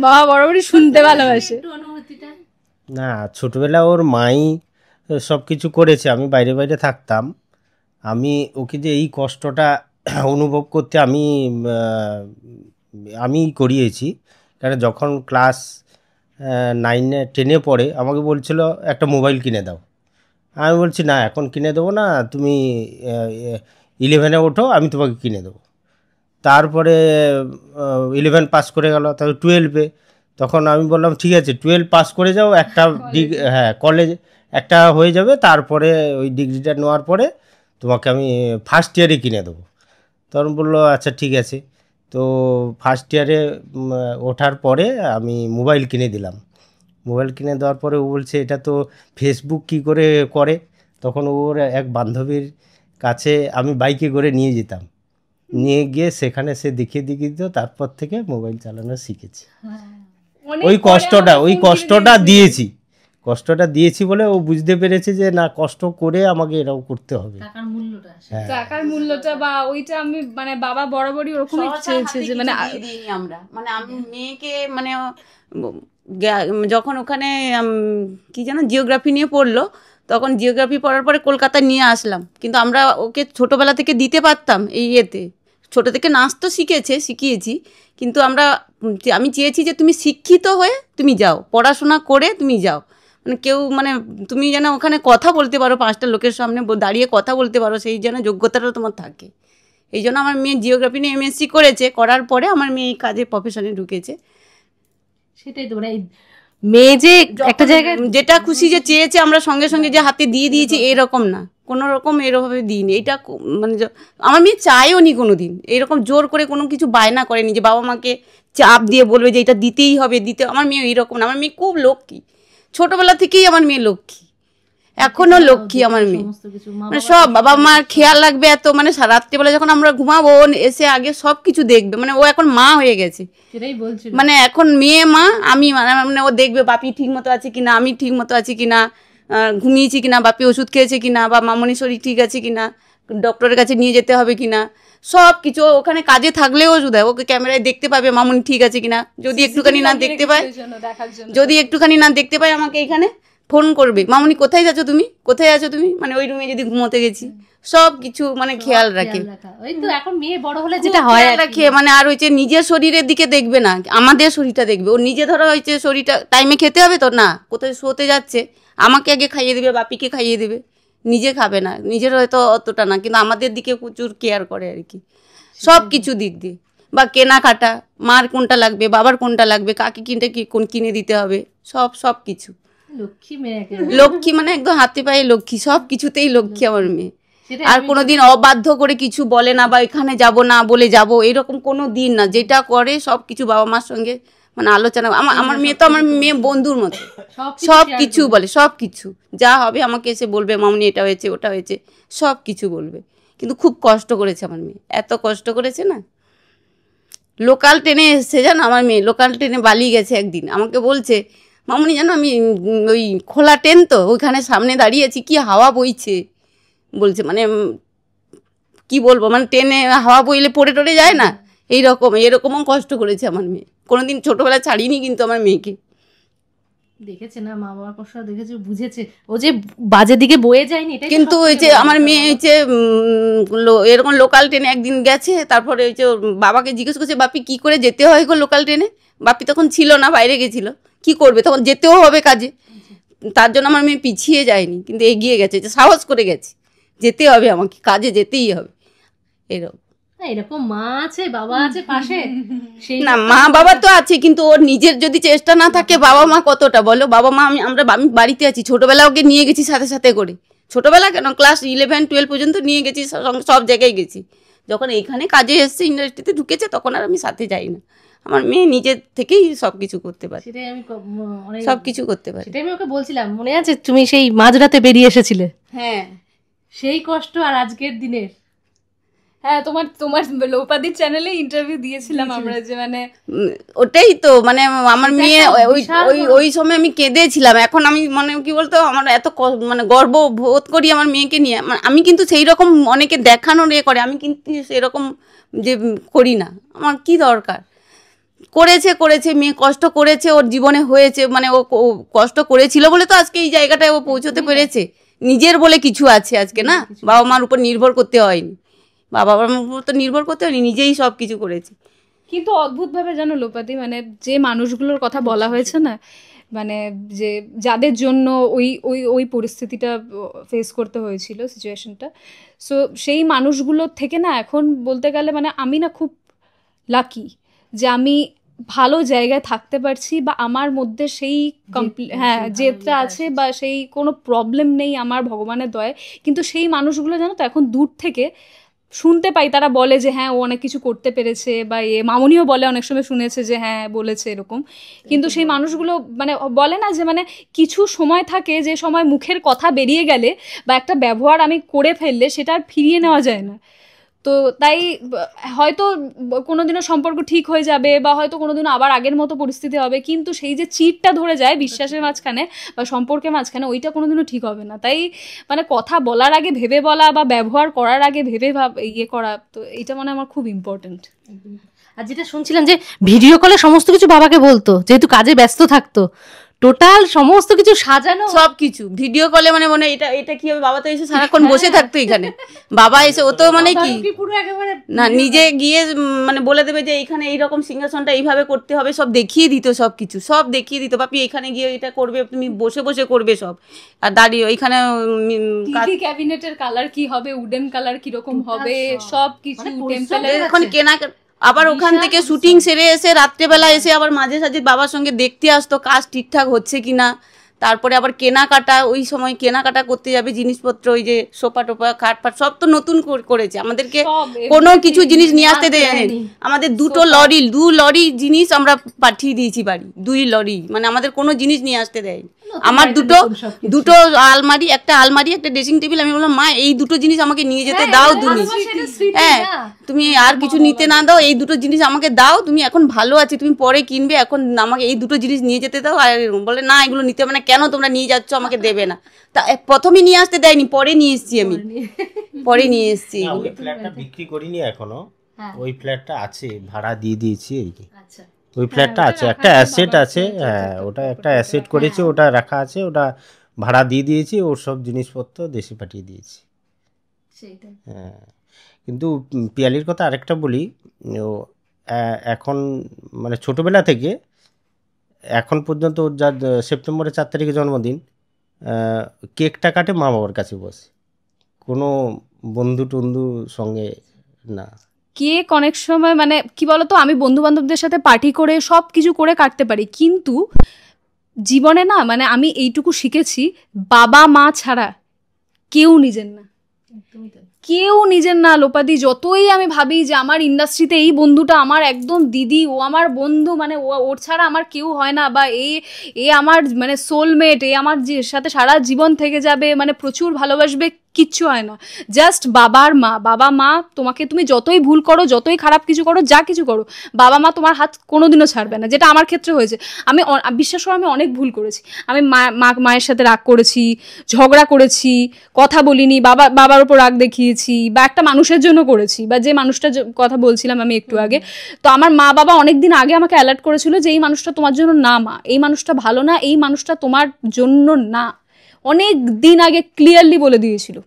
বাবা বরাবরই শুনতে ভালোবাসে। না, ছোটবেলা ওর মাই সব কিছু করেছে, আমি বাইরে বাইরে থাকতাম, আমি ওকে যে এই কষ্টটা অনুভব করতে আমি করিয়েছি। কারণ যখন ক্লাস 9-10 পড়ে আমাকে বলছিল একটা মোবাইল কিনে দাও। আমি বলছি না, এখন কিনে দেবো না, তুমি 11-এ ওঠো, আমি তোমাকে কিনে দেবো। তারপরে 11 পাস করে গেল, তারপরে 12-এ, তখন আমি বললাম ঠিক আছে 12 পাস করে যাও, একটা কলেজ একটা হয়ে যাবে, তারপরে ওই ডিগ্রিটা নেওয়ার পরে তোমাকে আমি ফার্স্ট ইয়ারে কিনে দেবো। তখন বললো আচ্ছা ঠিক আছে। তো ফার্স্ট ইয়ারে ওঠার পরে আমি মোবাইল কিনে দিলাম। মোবাইল কিনে দেওয়ার পরে ও বলছে এটা তো ফেসবুক কী করে করে। তখন ওর এক বান্ধবীর কাছে আমি বাইকে করে নিয়ে যেতাম, নিয়ে গিয়ে সেখানে সে দেখিয়ে দিত, তারপর থেকে মোবাইল চালানো শিখেছি। ওই কষ্টটা দিয়েছি বলে ও বুঝতে পেরেছে যে না, কষ্ট করে আমাকে এরকম করতে হবে, টাকার মূল্যটা বা ওইটা আমি মানে বাবা বরাবরই ওরকমই চেয়েছে যে মানে আমি মেয়েকে মানে যখন ওখানে কি যেন জিওগ্রাফি নিয়ে পড়লো, তখন জিওগ্রাফি পড়ার পরে কলকাতা নিয়ে আসলাম, কিন্তু আমরা ওকে ছোটোবেলা থেকে দিতে পারতাম এই ইয়েতে। ছোটো থেকে নাচ তো শিখিয়েছি, কিন্তু আমি চেয়েছি যে তুমি শিক্ষিত হয়ে তুমি যাও, পড়াশোনা করে তুমি যাও, মানে কেউ মানে তুমি যেন ওখানে কথা বলতে পারো, 5টা লোকের সামনে দাঁড়িয়ে কথা বলতে পারো, সেই যেন যোগ্যতাটা তোমার থাকে। এই জন্য আমার মেয়ে জিওগ্রাফি নিয়ে MSc করেছে, করার পরে আমার মেয়ে এই কাজে প্রফেশনে ঢুকেছে। সেটাই তো, মানে মেয়ে যে একটা জায়গায় যেটা খুশি যে চেয়েছে আমরা সঙ্গে সঙ্গে যে হাতে দিয়ে দিয়েছি এরকম না, কোনো রকম এরকমভাবে দিইনি। এটা মানে আমার মেয়ে চায়ও নি কোনো দিন, এরকম জোর করে কোনো কিছু বায়না করেনি যে বাবা মাকে চাপ দিয়ে বলবে যে এটা দিতেই হবে আমার মেয়ে এইরকম না। আমার মেয়ে খুব লক্ষ্মী, ছোটবেলা থেকেই আমার মেয়ে লক্ষ্মী, এখনো লক্ষ্মী আমার মেয়ে। মানে সব বাবা মার খেয়াল রাখবে এত, মানে রাত্রিবেলা যখন আমরা ঘুমাবো এসে আগে সব কিছু দেখবে, মানে ও এখন মা হয়ে গেছে, মানে এখন মেয়ে মা আমি, মানে ও দেখবে বাপি ঠিক মতো আছে কিনা, আমি ঠিক মতো আছি কিনা, ঘুমিয়েছি কিনা, বাপি ওষুধ খেয়েছে কিনা, বা মামনি শরীর ঠিক আছে কিনা, ডক্টরের কাছে নিয়ে যেতে হবে কিনা, সব কিছু। ওখানে কাজে থাকলেও শুধু ওকে ক্যামেরায় দেখতে পাবে মামনি ঠিক আছে কিনা, যদি একটুখানি না দেখতে পায় আমাকে এখানে ফোন করবে, মামনি কোথায় আছো তুমি, মানে ওই রুমে যদি ঘুমোতে গেছি, সব কিছু মানে খেয়াল রাখে। ওই তো এখন মেয়ে বড় হলে যেটা হয় রাখে, মানে আর হচ্ছে নিজের শরীরের দিকে দেখবে না, আমাদের শরীরটা দেখবে। ও নিজে ধরো হচ্ছে শরীরটা টাইমে খেতে হবে তো না, কোথায় শোতে যাচ্ছে আমাকে আগে খাইয়ে দেবে, বাপিকে খাইয়ে দেবে, নিজে খাবে না, নিজের হয়তো অতটা না, কিন্তু আমাদের দিকে প্রচুর কেয়ার করে আর কি, সব কিছু দিক দিয়ে। বা কেনাকাটা, মার কোনটা লাগবে, বাবার কোনটা লাগবে, কাকে কিনতে কোন কিনে দিতে হবে, সব কিছু। লক্ষ্মী মেয়ে, লক্ষ্মী মানে একদম হাতে পায়ে লক্ষ্মী, সব কিছুতেই লক্ষ্মী আমার মেয়ে। আর কোনোদিন অবাধ্য করে কিছু বলে না, বা এখানে যাব না বলে যাব, এরকম কোনো দিন না। যেটা করে সব কিছু বাবা মার সঙ্গে মানে আলোচনা। আমার মেয়ে তো আমার মেয়ে বন্ধুর মতো, সব কিছু বলে, সব কিছু যা হবে আমাকে এসে বলবে, মামনি এটা হয়েছে ওটা হয়েছে, সব কিছু বলবে। কিন্তু খুব কষ্ট করেছে আমার মেয়ে, এত কষ্ট করেছে না। লোকাল ট্রেনে এসছে জানো, আমার মেয়ে লোকাল ট্রেনে বালি গেছে একদিন, আমাকে বলছে, মামনি জানো আমি ওই খোলা ট্রেন তো, ওইখানে সামনে দাঁড়িয়েছি, কি হাওয়া বইছে বলছে, মানে কি বলবো, মানে ট্রেনে হাওয়া বইলে পড়ে টড়ে যায় না, এরকমও কষ্ট করেছে আমার মেয়ে। কোনোদিন ছোটবেলায় ছাড়িনি কিন্তু আমার মেয়েকে। দেখেছে না মা বাবার কষ্ট, দেখেছে, বুঝেছে, ও যে বাজে দিকে বয়ে যায়নি। কিন্তু ওই যে আমার মেয়ে হচ্ছে এরকম লোকাল ট্রেনে একদিন গেছে, তারপরে ওই যে বাবাকে জিজ্ঞেস করছে, বাপি কি করে যেতে হয় গো লোকাল ট্রেনে? বাপি তখন ছিল না, বাইরে গেছিল, কি করবে তখন, যেতেও হবে কাজে। তার জন্য আমার মেয়ে পিছিয়ে যায়নি, কিন্তু এগিয়ে গেছে, যে সাহস করে গেছে, যেতে হবে আমাকে, কাজে যেতেই হবে। এরকম মা আছে, বাবা আছে পাশে, সেই না মা বাবা তো আছে, কিন্তু ওর নিজের যদি চেষ্টা না থাকে, বাবা মা কতটা বলো। বাবা মা আমি বাড়িতে আছি, ছোটবেলা ওকে নিয়ে গেছি সাথে সাথে করে, ছোটবেলা কেন ক্লাস 11-12 পর্যন্ত নিয়ে গেছি, সব জায়গায় গেছি। যখন এইখানে কাজে এসছে, ইন্ডাস্ট্রিতে ঢুকেছে, তখন আর আমি সাথে যাই না। আমার মেয়ে নিজের থেকেই সবকিছু করতে পারে, সেটাই আমি সবকিছু করতে পারে। সেটাই আমি ওকে বলছিলাম, মনে আছে তুমি সেই মাঝরাতে বেরিয়ে এসেছিলে? হ্যাঁ, সেই কষ্ট আর আজকের দিনের। হ্যাঁ, তোমার লোপাদির চ্যানেলে ইন্টারভিউ দিয়েছিলাম আমরা, যে মানে ওটাই তো, মানে আমার মেয়ে ওই সময় আমি কেঁদেছিলাম। এখন আমি মানে কি বলতো, আমার এত মানে গর্ব বোধ করি আমার মেয়েকে নিয়ে। আমি কিন্তু সেই রকম অনেকে দেখানোর করে, আমি কিন্তু সেরকম যে করি না। আমার কি দরকার, করেছে মেয়ে, কষ্ট করেছে, ওর জীবনে হয়েছে, মানে ও কষ্ট করেছিল বলে তো আজকে এই জায়গাটায় ও পৌঁছতে পেরেছে। নিজের বলে কিছু আছে আজকে, না বাবা মার উপর নির্ভর করতে হয়নি, বাবা মার উপর তো নির্ভর করতে হয়নি, নিজেই সব কিছু করেছে। কিন্তু অদ্ভুতভাবে জানো লোপাদি, মানে যে মানুষগুলোর কথা বলা হয়েছে না, মানে যে যাদের জন্য ওই ওই ওই পরিস্থিতিটা ফেস করতে হয়েছিল, সিচুয়েশনটা, সো সেই মানুষগুলোর থেকে না এখন বলতে গেলে মানে আমি না খুব লাকি যে আমি ভালো জায়গায় থাকতে পারছি, বা আমার মধ্যে সেই জেদটা আছে, বা সেই কোনো প্রবলেম নেই আমার ভগবানের দয়ায়। কিন্তু সেই মানুষগুলো জানো তো এখন দূর থেকে শুনতে পাই, তারা বলে যে হ্যাঁ ও অনেক কিছু করতে পেরেছে, বা মামুনিও বলে, অনেক সময় শুনেছে যে হ্যাঁ বলেছে এরকম। কিন্তু সেই মানুষগুলো মানে বলে না যে মানে কিছু সময় থাকে যে সময় মুখের কথা বেরিয়ে গেলে বা একটা ব্যবহার আমি করে ফেললে সেটা আর ফিরিয়ে নেওয়া যায় না। তো তাই হয়তো কোনোদিনও সম্পর্ক ঠিক হয়ে যাবে, বা হয়তো কোনোদিনও আবার আগের মতো পরিস্থিতি হবে, কিন্তু সেই যে চিটটা ধরে যায় বিশ্বাসের মাঝখানে বা সম্পর্কের মাঝখানে, ওইটা কোনোদিনও ঠিক হবে না। তাই মানে কথা বলার আগে ভেবে বলা, বা ব্যবহার করার আগে ভেবে করা, তো এইটা মানে আমার খুব ইম্পর্টেন্ট। আর যেটা শুনছিলাম যে ভিডিও কলে সমস্ত কিছু বাবাকে বলতো, যেহেতু কাজে ব্যস্ত থাকতো, টোটাল সমস্ত কিছু সাজানো, সবকিছু ভিডিও কলে, মানে মনে এটা কি হবে, বাবা তো এসে সারাক্ষণ বসে থাকতো এখানে, বাবা এসে ও তো মানে কি না নিজে গিয়ে মানে বলে দেবে যে এইখানে এইরকম সিংহাসনটা এইভাবে করতে হবে, সব দেখিয়ে দিত, সবকিছু সব দেখিয়ে দিত। বাপি এখানে গিয়ে এটা করবে, তুমি বসে বসে করবে সব, আর দাঁড়িয়ে ওইখানে ক্যাবিনেটের কালার কি হবে, উডেন কালার কিরকম হবে, সব কিছু এখন কেনা। আবার ওখান থেকে শুটিং সেরে এসে রাত্রেবেলা এসে আবার মাঝে সাঝে বাবার সঙ্গে দেখতে আসতো কাজ ঠিকঠাক হচ্ছে কিনা। তারপরে আবার কেনাকাটা, ওই সময় কেনাকাটা করতে যাবে জিনিসপত্র, ওই যে সোফা টোফা খাট ফাট সব তো নতুন করেছে, আমাদেরকে কোনো কিছু জিনিস নিয়ে আসতে দেয়নি। আমাদের দু লরি জিনিস আমরা পাঠিয়ে দিয়েছি বাড়ি, 2 লরি, মানে আমাদের কোনো জিনিস নিয়ে আসতে দেয়নি। আমার দুটো আলমারি, একটা ড্রেসিং টেবিল, আমি বললাম মা এই দুটো জিনিস আমাকে নিয়ে যেতে দাও তুমি, হ্যাঁ তুমি আর কিছু নিতে না দাও, এই দুটো জিনিস আমাকে দাও, তুমি এখন ভালো আছে, তুমি পরে কিনবে, এখন আমাকে এই দুটো জিনিস নিয়ে যেতে দাও। আর বলে না এগুলো নিতে হবে না, কেন তোমরা নিয়ে যাচ্ছ, আমাকে দেবে না। তা প্রথমে নিয়ে আসতে দেয়নি, পরে নিয়ে এসেছি আমি, পরে নিয়ে এসেছি। ওই ফ্ল্যাটটা বিক্রি করিনি এখনো, ওই ফ্ল্যাটটা আছে, ভাড়া দিয়ে দিয়েছি আর কি। ওই ফ্ল্যাটটা আছে, একটা অ্যাসেট আছে, হ্যাঁ ওটা একটা অ্যাসেট করেছি, ওটা রাখা আছে, ওটা ভাড়া দিয়ে দিয়েছি, ওর সব জিনিসপত্র দেশে পাঠিয়ে দিয়েছি। হ্যাঁ, কিন্তু পিয়ালির কথা আরেকটা বলি, ও এখন মানে ছোটোবেলা থেকে এখন পর্যন্ত ওর যা সেপ্টেম্বরের 4 তারিখে জন্মদিন, কেকটা কাটে মা বাবার কাছে বসে, কোনো বন্ধু টন্ধু সঙ্গে না। কেক অনেক সময় মানে কি বলতো, আমি বন্ধু বান্ধবদের সাথে পার্টি করে সব কিছু করে কাটতে পারি, কিন্তু জীবনে না মানে আমি এইটুকু শিখেছি, বাবা মা ছাড়া কেউ নিজের না, কেউ নিজের না লোপাদি। যতই আমি ভাবি যে আমার ইন্ডাস্ট্রিতে এই বন্ধুটা আমার একদম দিদি, ও আমার বন্ধু, মানে ওর ছাড়া আমার কেউ হয় না, বা এ আমার মানে সোলমেট, এ আমার সাথে সারা জীবন থেকে যাবে, মানে প্রচুর ভালোবাসবে, কিচ্ছু হয় না। জাস্ট বাবা মা তোমাকে, তুমি যতই ভুল করো, যতই খারাপ কিছু করো, যা কিছু করো, বাবা মা তোমার হাত কোনোদিনও ছাড়বে না, যেটা আমার ক্ষেত্রে হয়েছে। আমি বিশ্বাস করো আমি অনেক ভুল করেছি, আমি মায়ের সাথে রাগ করেছি, ঝগড়া করেছি, কথা বলিনি, বাবার উপর রাগ দেখিয়েছি, বা একটা মানুষের জন্য করেছি, বা যে মানুষটার কথা বলছিলাম আমি একটু আগে, তো আমার মা বাবা অনেকদিন আগে আমাকে অ্যালার্ট করেছিল যে এই মানুষটা তোমার জন্য না মা, এই মানুষটা ভালো না, এই মানুষটা তোমার জন্য না, অনেক দিন আগে ক্লিয়ারলি বলে দিয়েছিল।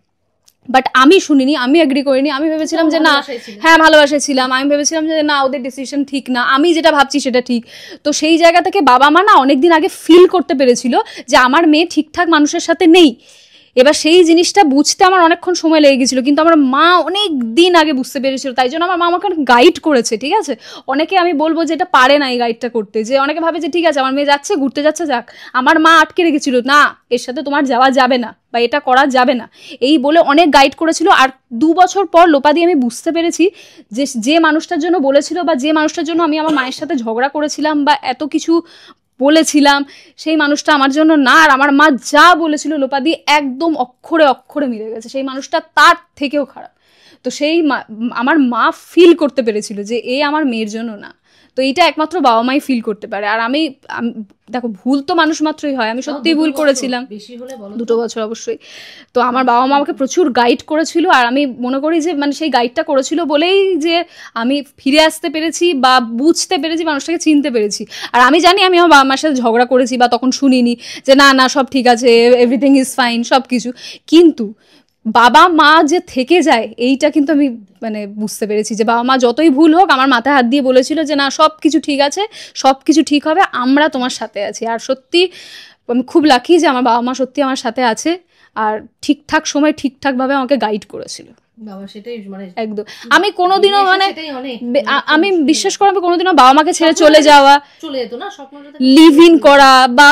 বাট আমি শুনিনি, আমি এগ্রি করিনি, আমি ভেবেছিলাম যে না, হ্যাঁ ভালোবাসায় ছিলাম, আমি ভেবেছিলাম যে না ওদের ডিসিশন ঠিক না, আমি যেটা ভাবছি সেটা ঠিক। তো সেই জায়গা থেকে বাবা মা না অনেকদিন আগে ফিল করতে পেরেছিল যে আমার মেয়ে ঠিকঠাক মানুষের সাথে নেই। এবার সেই জিনিসটা বুঝতে আমার অনেকক্ষণ সময় লেগে গেছিলো, কিন্তু আমার মা অনেক দিন আগে বুঝতে পেরেছিল, তাই জন্য আমার মা আমাকে গাইড করেছে। ঠিক আছে, অনেকে আমি বলবো যে এটা পারে না এই গাইডটা করতে, যে অনেকে ভাবে যে ঠিক আছে আমার মেয়ে যাচ্ছে ঘুরতে যাচ্ছে যাক, আমার মা আটকে রেখেছিল, না এর সাথে তোমার যাওয়া যাবে না, বা এটা করা যাবে না, এই বলে অনেক গাইড করেছিল। আর 2 বছর পর লোপাদি আমি বুঝতে পেরেছি যে মানুষটার জন্য বলেছিল, বা যে মানুষটার জন্য আমি আমার মায়ের সাথে ঝগড়া করেছিলাম বা এত কিছু বলেছিলাম, সেই মানুষটা আমার জন্য না। আর আমার মা যা বলেছিল লোপাদি একদম অক্ষরে অক্ষরে মিলে গেছে, সেই মানুষটা তার থেকেও খারাপ। তো সেই আমার মা ফিল করতে পেরেছিল যে এ আমার মেয়ের জন্য না। তো এইটা একমাত্র বাবা মাই ফিল করতে পারে। আর আমি দেখো ভুল তো মানুষ মাত্রই হয়, আমি সত্যিই ভুল করেছিলাম, 2 বছর অবশ্যই। তো আমার বাবা মা আমাকে প্রচুর গাইড করেছিল, আর আমি মনে করি যে মানে সেই গাইডটা করেছিল বলেই যে আমি ফিরে আসতে পেরেছি বা বুঝতে পেরেছি, মানুষটাকে চিনতে পেরেছি। আর আমি জানি আমি আমার বাবা মার সাথে ঝগড়া করেছি বা তখন শুনিনি যে না না সব ঠিক আছে, এভরিথিং ইজ ফাইন, সব কিছু, কিন্তু বাবা মা যে থেকে যায় এইটা কিন্তু আমি মানে বুঝতে পেরেছি যে বাবা মা যতই ভুল হোক আমার মাথায় হাত দিয়ে বলেছিল যে না সব কিছু ঠিক আছে, সব কিছু ঠিক হবে, আমরা তোমার সাথে আছি। আর সত্যি আমি খুব লাকি যে আমার বাবা মা সত্যি আমার সাথে আছে, আর ঠিকঠাক সময় ঠিকঠাকভাবে আমাকে গাইড করেছিল। একদম আমি কোনোদিনও মানে আমি বিশ্বাস করবো কোনোদিনও বাবা মাকে ছেড়ে চলে যাওয়া, লিভ ইন করা বা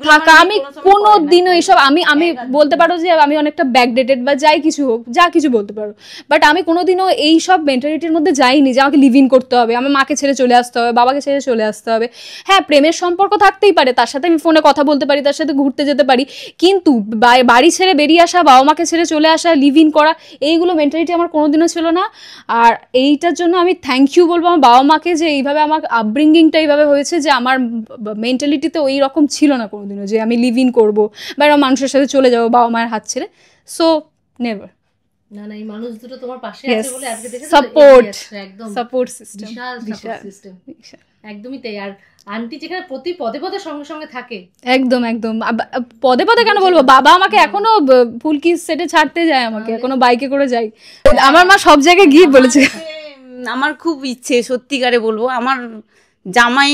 থাকা, আমি কোনোদিনও এইসব আমি বলতে পারো যে আমি অনেকটা ব্যাকডেটেড বা যাই কিছু হোক, যা কিছু বলতে পারো, বাট আমি কোনোদিনও এইসব মেন্টালিটির মধ্যে যাইনি যে আমাকে লিভ ইন করতে হবে, আমার মাকে ছেড়ে চলে আসতে হবে, বাবাকে ছেড়ে চলে আসতে হবে। হ্যাঁ প্রেমের সম্পর্ক থাকতেই পারে, তার সাথে আমি ফোনে কথা বলতে পারি, তার সাথে ঘুরতে যেতে পারি, কিন্তু বাড়ি ছেড়ে বেরিয়ে আসা, বাবা মাকে ছেড়ে চলে আসা, লিভ ইন করা, এইগুলো মেন্টালিটি আমার কোনোদিনও ছিল না। আর এইটার জন্য আমি থ্যাংক ইউ বলবো আমার বাবা মাকে, যে এইভাবে আমার আপব্রিঙ্গিংটা এইভাবে হয়েছে, যে আমার মেন্টালিটিতে ওই রকম ছিল না কোনোদিনও যে আমি লিভ ইন করবো বা এরকম মানুষের সাথে চলে যাবো বাবা মায়ের হাত ছেড়ে। So never. না না, এই মানুষ দুটো তোমার পাশে আছে বলে আজকে দেখেছো, একদম সাপোর্ট সিস্টেম, বিশাল সিস্টেম, একদমই তাই। আর আন্টি যেখানে প্রতি পদে পদে সঙ্গে সঙ্গে থাকে, একদম একদম পদে পদে কেন বলবো, বাবা আমাকে এখনো ফুলকি সেটে ছাড়তে যায়, আমাকে এখনো বাইকে করে যাই, আমার মা সব জায়গায় গিয়ে বলেছে। আমার খুব ইচ্ছে সত্যিকারে বলবো, আমার জামাই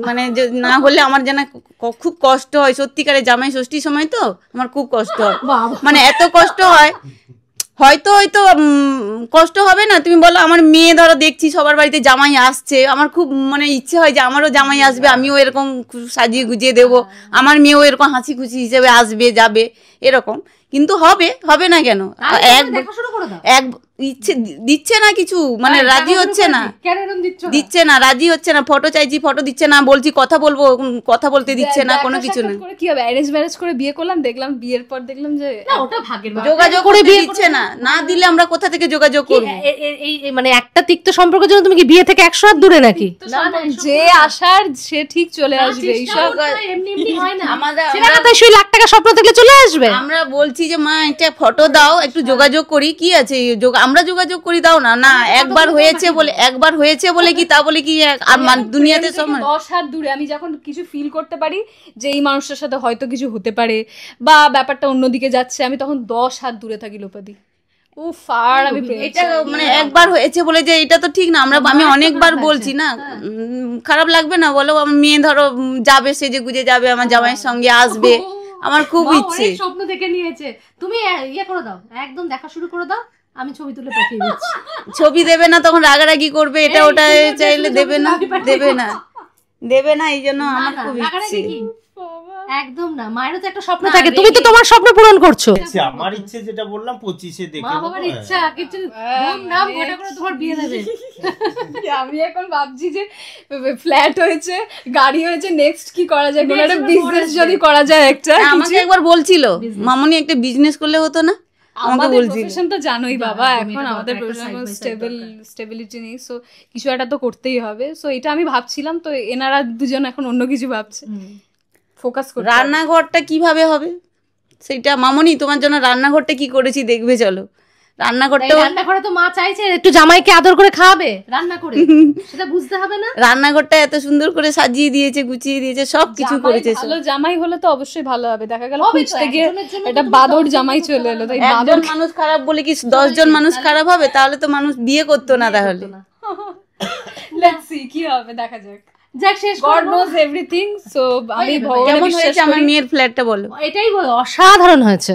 মানে না হলে আমার যেন খুব কষ্ট হয় সত্যিকারে। জামাই ষষ্ঠীর সময় তো আমার খুব কষ্ট হয়, মানে এত কষ্ট হয়, হয়তো কষ্ট হবে না, তুমি বলো আমার মেয়ে ধরো দেখছি সবার বাড়িতে জামাই আসছে, আমার খুব মানে ইচ্ছে হয় যে আমারও জামাই আসবে, আমিও এরকম সাজিয়ে গুজিয়ে দেবো, আমার মেয়েও এরকম হাসি খুশি হিসেবে আসবে যাবে এরকম, কিন্তু হবে না কেন, এক ইচ্ছে দিচ্ছে না কিছু, মানে রাজি হচ্ছে না, দিচ্ছে না, রাজি হচ্ছে না, ফটো চাইছি ফটো দিচ্ছে না, বলছি কথা বলবো কথা বলতে দিচ্ছে না, কোনো কিছু না। কি হবে, অ্যারেঞ্জ ম্যারেজ করে বিয়ে করলাম, দেখলাম বিয়ের পর দেখলাম যে ওটা ভাগের, যোগাযোগ করে বিয়ে দিচ্ছে না, না দিলে আমরা কোথা থেকে যোগাযোগ করবো? এই মানে একটা তিক্ত সম্পর্কের জন্য তুমি কি বিয়ে থেকে 100 হাত দূরে নাকি? যে আসার সে ঠিক চলে আসবে, এইসব এমনি এমনি হয় না, আমাদের লাখ টাকা স্বপ্ন দেখলে চলে আসবে। আমরা বলছি যে মা এটা ফটো দাও, একটু যোগাযোগ করি, কি আছে আমরা যোগাযোগ করি, দাও না, না একবার হয়েছে বলে কি তা বলে কি দুনিয়াতে সব 10 হাত দূরে। আমি যখন কিছু ফিল করতে পারি যে এই মানুষটার সাথে হয়তো কিছু হতে পারে বা ব্যাপারটা অন্যদিকে যাচ্ছে, আমি তখন 10 হাত দূরে থাকি লোপাদি। আমি এটা মানে একবার হয়েছে বলে যে এটা তো ঠিক না, আমি অনেকবার বলছি না, খারাপ লাগবে না বলো? আমার মেয়ে ধরো যাবে, সেজে গুজে যাবে, আমার জামাইয়ের সঙ্গে আসবে, আমার খুব মা ইচ্ছে। অনেক স্বপ্ন দেখে নিয়েছে। তুমি ইয়ে করে দাও, একদম দেখা শুরু করে দাও, আমি ছবি তুলে পাঠিয়ে দিচ্ছি। ছবি দেবে না তখন রাগারাগি করবে, এটা ওটা চাইলে দেবে না, দেবে না, এই জন্য আমার খুব ইচ্ছে। একদম না, মায়েরও তো একটা স্বপ্ন থাকে, তুমি তো তোমার স্বপ্ন পূরণ করছো। আমার ইচ্ছে যেটা বললাম 25-এ দেখে মা বাবার ইচ্ছা কিছু নাম ঘটা করে তোমার বিয়ে দেবে। আমি এখন ভাবছি যে ফ্ল্যাট হয়েছে, গাড়ি হয়েছে, নেক্সট কি করা যায়, কোনো একটা বিজনেস যদি করা যায় একটা। আমাকে একবার বলছিল মামনি একটা বিজনেস করলে হতো না, আমাকে আমাদের বলছিল। প্রফেশন তো জানোই বাবা, তুমি এখন এটা আমাদের একটা profession side by side stability নেই, সো কিছু একটা তো করতেই হবে। সো এটা আমি ভাবছিলাম, তো এনারা দুজন এখন অন্য কিছু ভাবছে, ফোকাস করতে হবে। রান্নাঘরটা কিভাবে হবে সেটা মামনি তোমার জন্য রান্নাঘরটা কি করেছি দেখবে, চলো। রান্নাঘরটাও, রান্নাঘরে তো মা চাইছে একটু জামাইকে আদর করে খাওয়াবে রান্না করে, সেটা বুঝতে হবে না? রান্নাঘরটা এত সুন্দর করে সাজিয়ে দিয়েছে, গুছিয়ে দিয়েছে, সব কিছু করেছে। ভালো জামাই হলে তো অবশ্যই ভালো হবে, দেখা গেল হবে তো, খুঁজতে গিয়ে একজনের জন্য তো একটা তুমি বাদর 10 জামাই জন চলে এলো, তাই বাদর একজন মানুষ খারাপ বলে কি 10 জন মানুষ খারাপ হবে? তাহলে তো মানুষ বিয়ে করতো না। তাহলে লেটস সি কি হবে, দেখা যাক। যাক, শেষ গড করবো। Nose everything. সো আমি যাবে, ভগবানের কেমন বিশ্বাস হয়েছে আমার করি। মেয়ের ফ্ল্যাটটা বলো? এটাই বলো, অসাধারণ হয়েছে,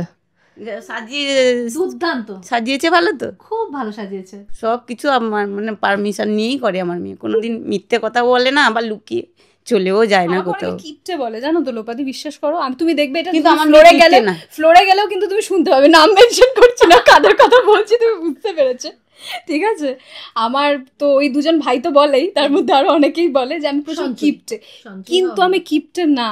সাজিয়ে দুর্দান্ত, সাজিয়েছে ভালো তো, খুব ভালো সাজিয়েছে। সব কিছু আমার মানে পারমিশন নিয়েই করে আমার মেয়ে, কোনোদিন মিথ্যে কথা বলে না, আবার লুকিয়ে চলেও যায় না আমাকে কোথাও। অনেকে কিপটে বলে জানো তো লোপাদি, বিশ্বাস করো। আমি তুমি দেখবে এটা কিন্তু কিন্তু আমার ফ্লোরে মেয়ে গেলে, কিপটে না। ফ্লোরে গেলেও কিন্তু তুমি শুনতে পাবে, নাম মেনশন করছি না, কাদের কথা বলছি তুমি বুঝতে পেরেছো, ঠিক আছে? আমার তো ওই দুজন ভাই তো বলেই, তার মধ্যে আরো অনেকেই বলে যে আমি প্রচুর সঞ্চয়। কিপটে, কিন্তু আমি কিপটে না।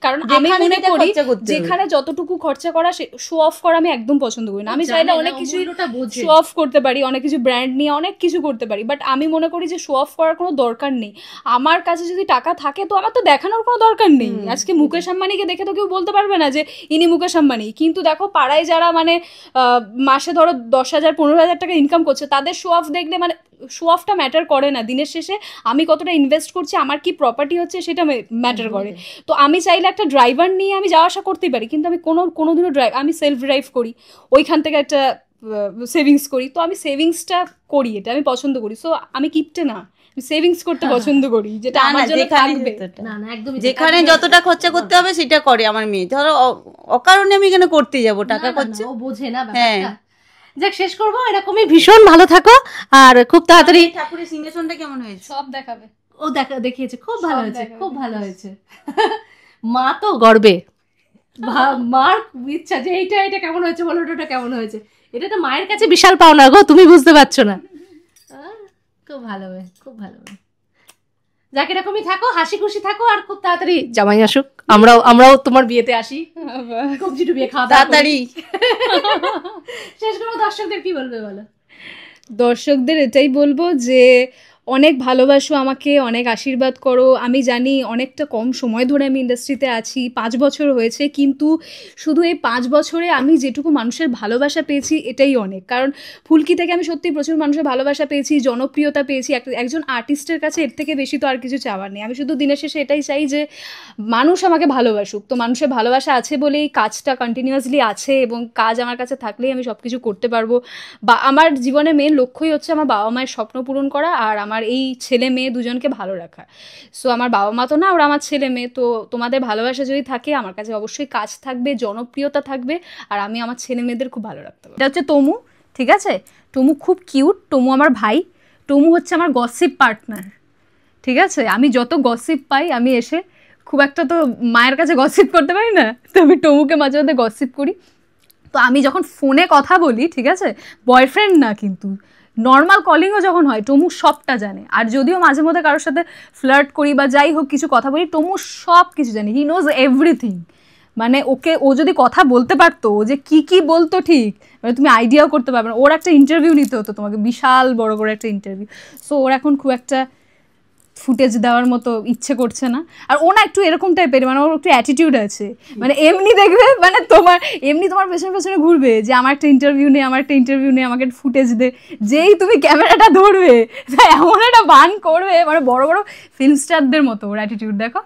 কারণ আমি যেখানে মনে যেটা করি খরচা করতে হবে। যেখানে যতটুকু খরচা করা, শো অফ করা আমি একদম পছন্দ করি না। আমি চাইলে অনেক কিছু শো অফ করতে পারি, অনেক কিছু ব্র্যান্ড নিয়ে অনেক কিছু করতে পারি, বাট আমি মনে করি যে শো অফ করার কোনো দরকার নেই। আমার কাছে যদি টাকা থাকে তো আমার তো দেখানোর কোনো দরকার নেই। আজকে মুকেশ আম্বানিকে দেখে তো কেউ বলতে পারবে না যে ইনি মুকেশ আম্বানি, কিন্তু দেখো পাড়ায় যারা মানে মাসে ধরো 10,000 15,000 টাকা ইনকাম করছে, তাদের শো অফ দেখলে মানে শো অফটা ম্যাটার করে না। দিনের শেষে আমি কতটা ইনভেস্ট করছি, আমার কি প্রপার্টি হচ্ছে, সেটা ম্যাটার করে। তো আমি চাইলে একটা ড্রাইভার নিয়ে আমি যাওয়া আসা করতেই পারি, কিন্তু আমি কোনোদিনও আমি সেলফ ড্রাইভ করি, ওইখান থেকে একটা সেভিংস করি। তো আমি সেভিংসটা করি, এটা আমি পছন্দ করি। সো আমি কিপটে না, সেভিংস করতে পছন্দ করি, যেটা আমার জন্য থাকবে। যেখানে যতটা খরচা করতে হবে সেটা করে আমার মেয়ে। ধরো অকারণে আমি এখানে করতে যাব, টাকা খরচা ও বোঝে না হ্যাঁ। ব্যাপারটা। যাক, শেষ করবো, এরকমই ভীষণ ভালো থাকো, আর খুব তাড়াতাড়ি। ঠাকুরের সিংহাসনটা কেমন হয়েছে? সব দেখাবে, ও দেখিয়েছে, খুব ভালো হয়েছে, দেখাবে, খুব ভালো হয়েছে। মা তো গর্বে, মার ইচ্ছা যে এটা কেমন হয়েছে বলো, ওটা কেমন হয়েছে। এটা তো মায়ের কাছে বিশাল পাওনা গো, তুমি বুঝতে পারছো না। খুব ভালো হবে, খুব ভালো হবে। যাক, এরকমই থাকো, হাসি খুশি থাকো, আর খুব তাড়াতাড়ি জামাই আসুক, আমরাও তোমার বিয়েতে আসি, কবজি ডুবিয়ে খাওয়া দাওয়া করি। তাড়াতাড়ি শেষ করবো, দর্শকদের কি বলবে বলো? দর্শকদের এটাই বলবো যে অনেক ভালোবাসো আমাকে, অনেক আশীর্বাদ করো। আমি জানি অনেকটা কম সময় ধরে আমি ইন্ডাস্ট্রিতে আছি, 5 বছর হয়েছে, কিন্তু শুধু এই 5 বছরে আমি যেটুকু মানুষের ভালোবাসা পেয়েছি এটাই অনেক। কারণ ফুলকি থেকে আমি সত্যি প্রচুর মানুষের ভালোবাসা পেয়েছি, জনপ্রিয়তা পেয়েছি। একজন আর্টিস্টের কাছে এর থেকে বেশি তো আর কিছু চাওয়ার নেই। আমি শুধু দিনের শেষে এটাই চাই যে মানুষ আমাকে ভালোবাসুক। তো মানুষের ভালোবাসা আছে বলেই কাজটা কন্টিনিউয়াসলি আছে, এবং কাজ আমার কাছে থাকলেই আমি সব কিছু করতে পারবো। বা আমার জীবনে মেন লক্ষ্যই হচ্ছে আমার বাবা মায়ের স্বপ্ন পূরণ করা, আর আমার এই ছেলে মেয়ে দুজনকে ভালো রাখা। সো আমার বাবা মা তো না, ওরা আমার ছেলে মেয়ে। তো তোমাদের ভালোবাসা যদি থাকে, আমার কাছে অবশ্যই কাজ থাকবে, জনপ্রিয়তা থাকবে, আর আমি আমার ছেলে মেয়েদের খুব ভালো রাখতে পারবো। এটা হচ্ছে তমু, ঠিক আছে? টমু খুব কিউট, টমু আমার ভাই, টমু হচ্ছে আমার গসিপ পার্টনার, ঠিক আছে? আমি যত গসিপ পাই, আমি এসে খুব একটা তো মায়ের কাছে গসিপ করতে পারি না, তো আমি টমুকে মাঝে মধ্যে গসিপ করি। তো আমি যখন ফোনে কথা বলি, ঠিক আছে, বয়ফ্রেন্ড না কিন্তু নর্মাল কলিংও যখন হয়, টমু সবটা জানে। আর যদিও মাঝে মধ্যে কারোর সাথে ফ্লার্ট করি বা যাই হোক কিছু কথা বলি, টমু সব কিছু জানে, হি নোজ এভরিথিং। মানে ও যদি কথা বলতে পারতো, ও যে কি বলতো ঠিক, মানে তুমি আইডিয়াও করতে পারবে না। ওর একটা ইন্টারভিউ নিতে হতো তোমাকে, বিশাল বড় করে একটা ইন্টারভিউ। সো ওর এখন খুব একটা ফুটেজ দেওয়ার মতো ইচ্ছে করছে না। আর ও না একটু এরকম টাইপের, মানে ওর একটু অ্যাটিটিউড আছে, মানে এমনি দেখবে, মানে তোমার পেছনে ঘুরবে যে আমার একটা ইন্টারভিউ নেই, আমাকে ফুটেজ দে। যেই তুমি ক্যামেরাটা ধরবে এমন একটা বান করবে, মানে বড় বড় ফিল্ম স্টারদের মতো ওর অ্যাটিটিউড, দেখো।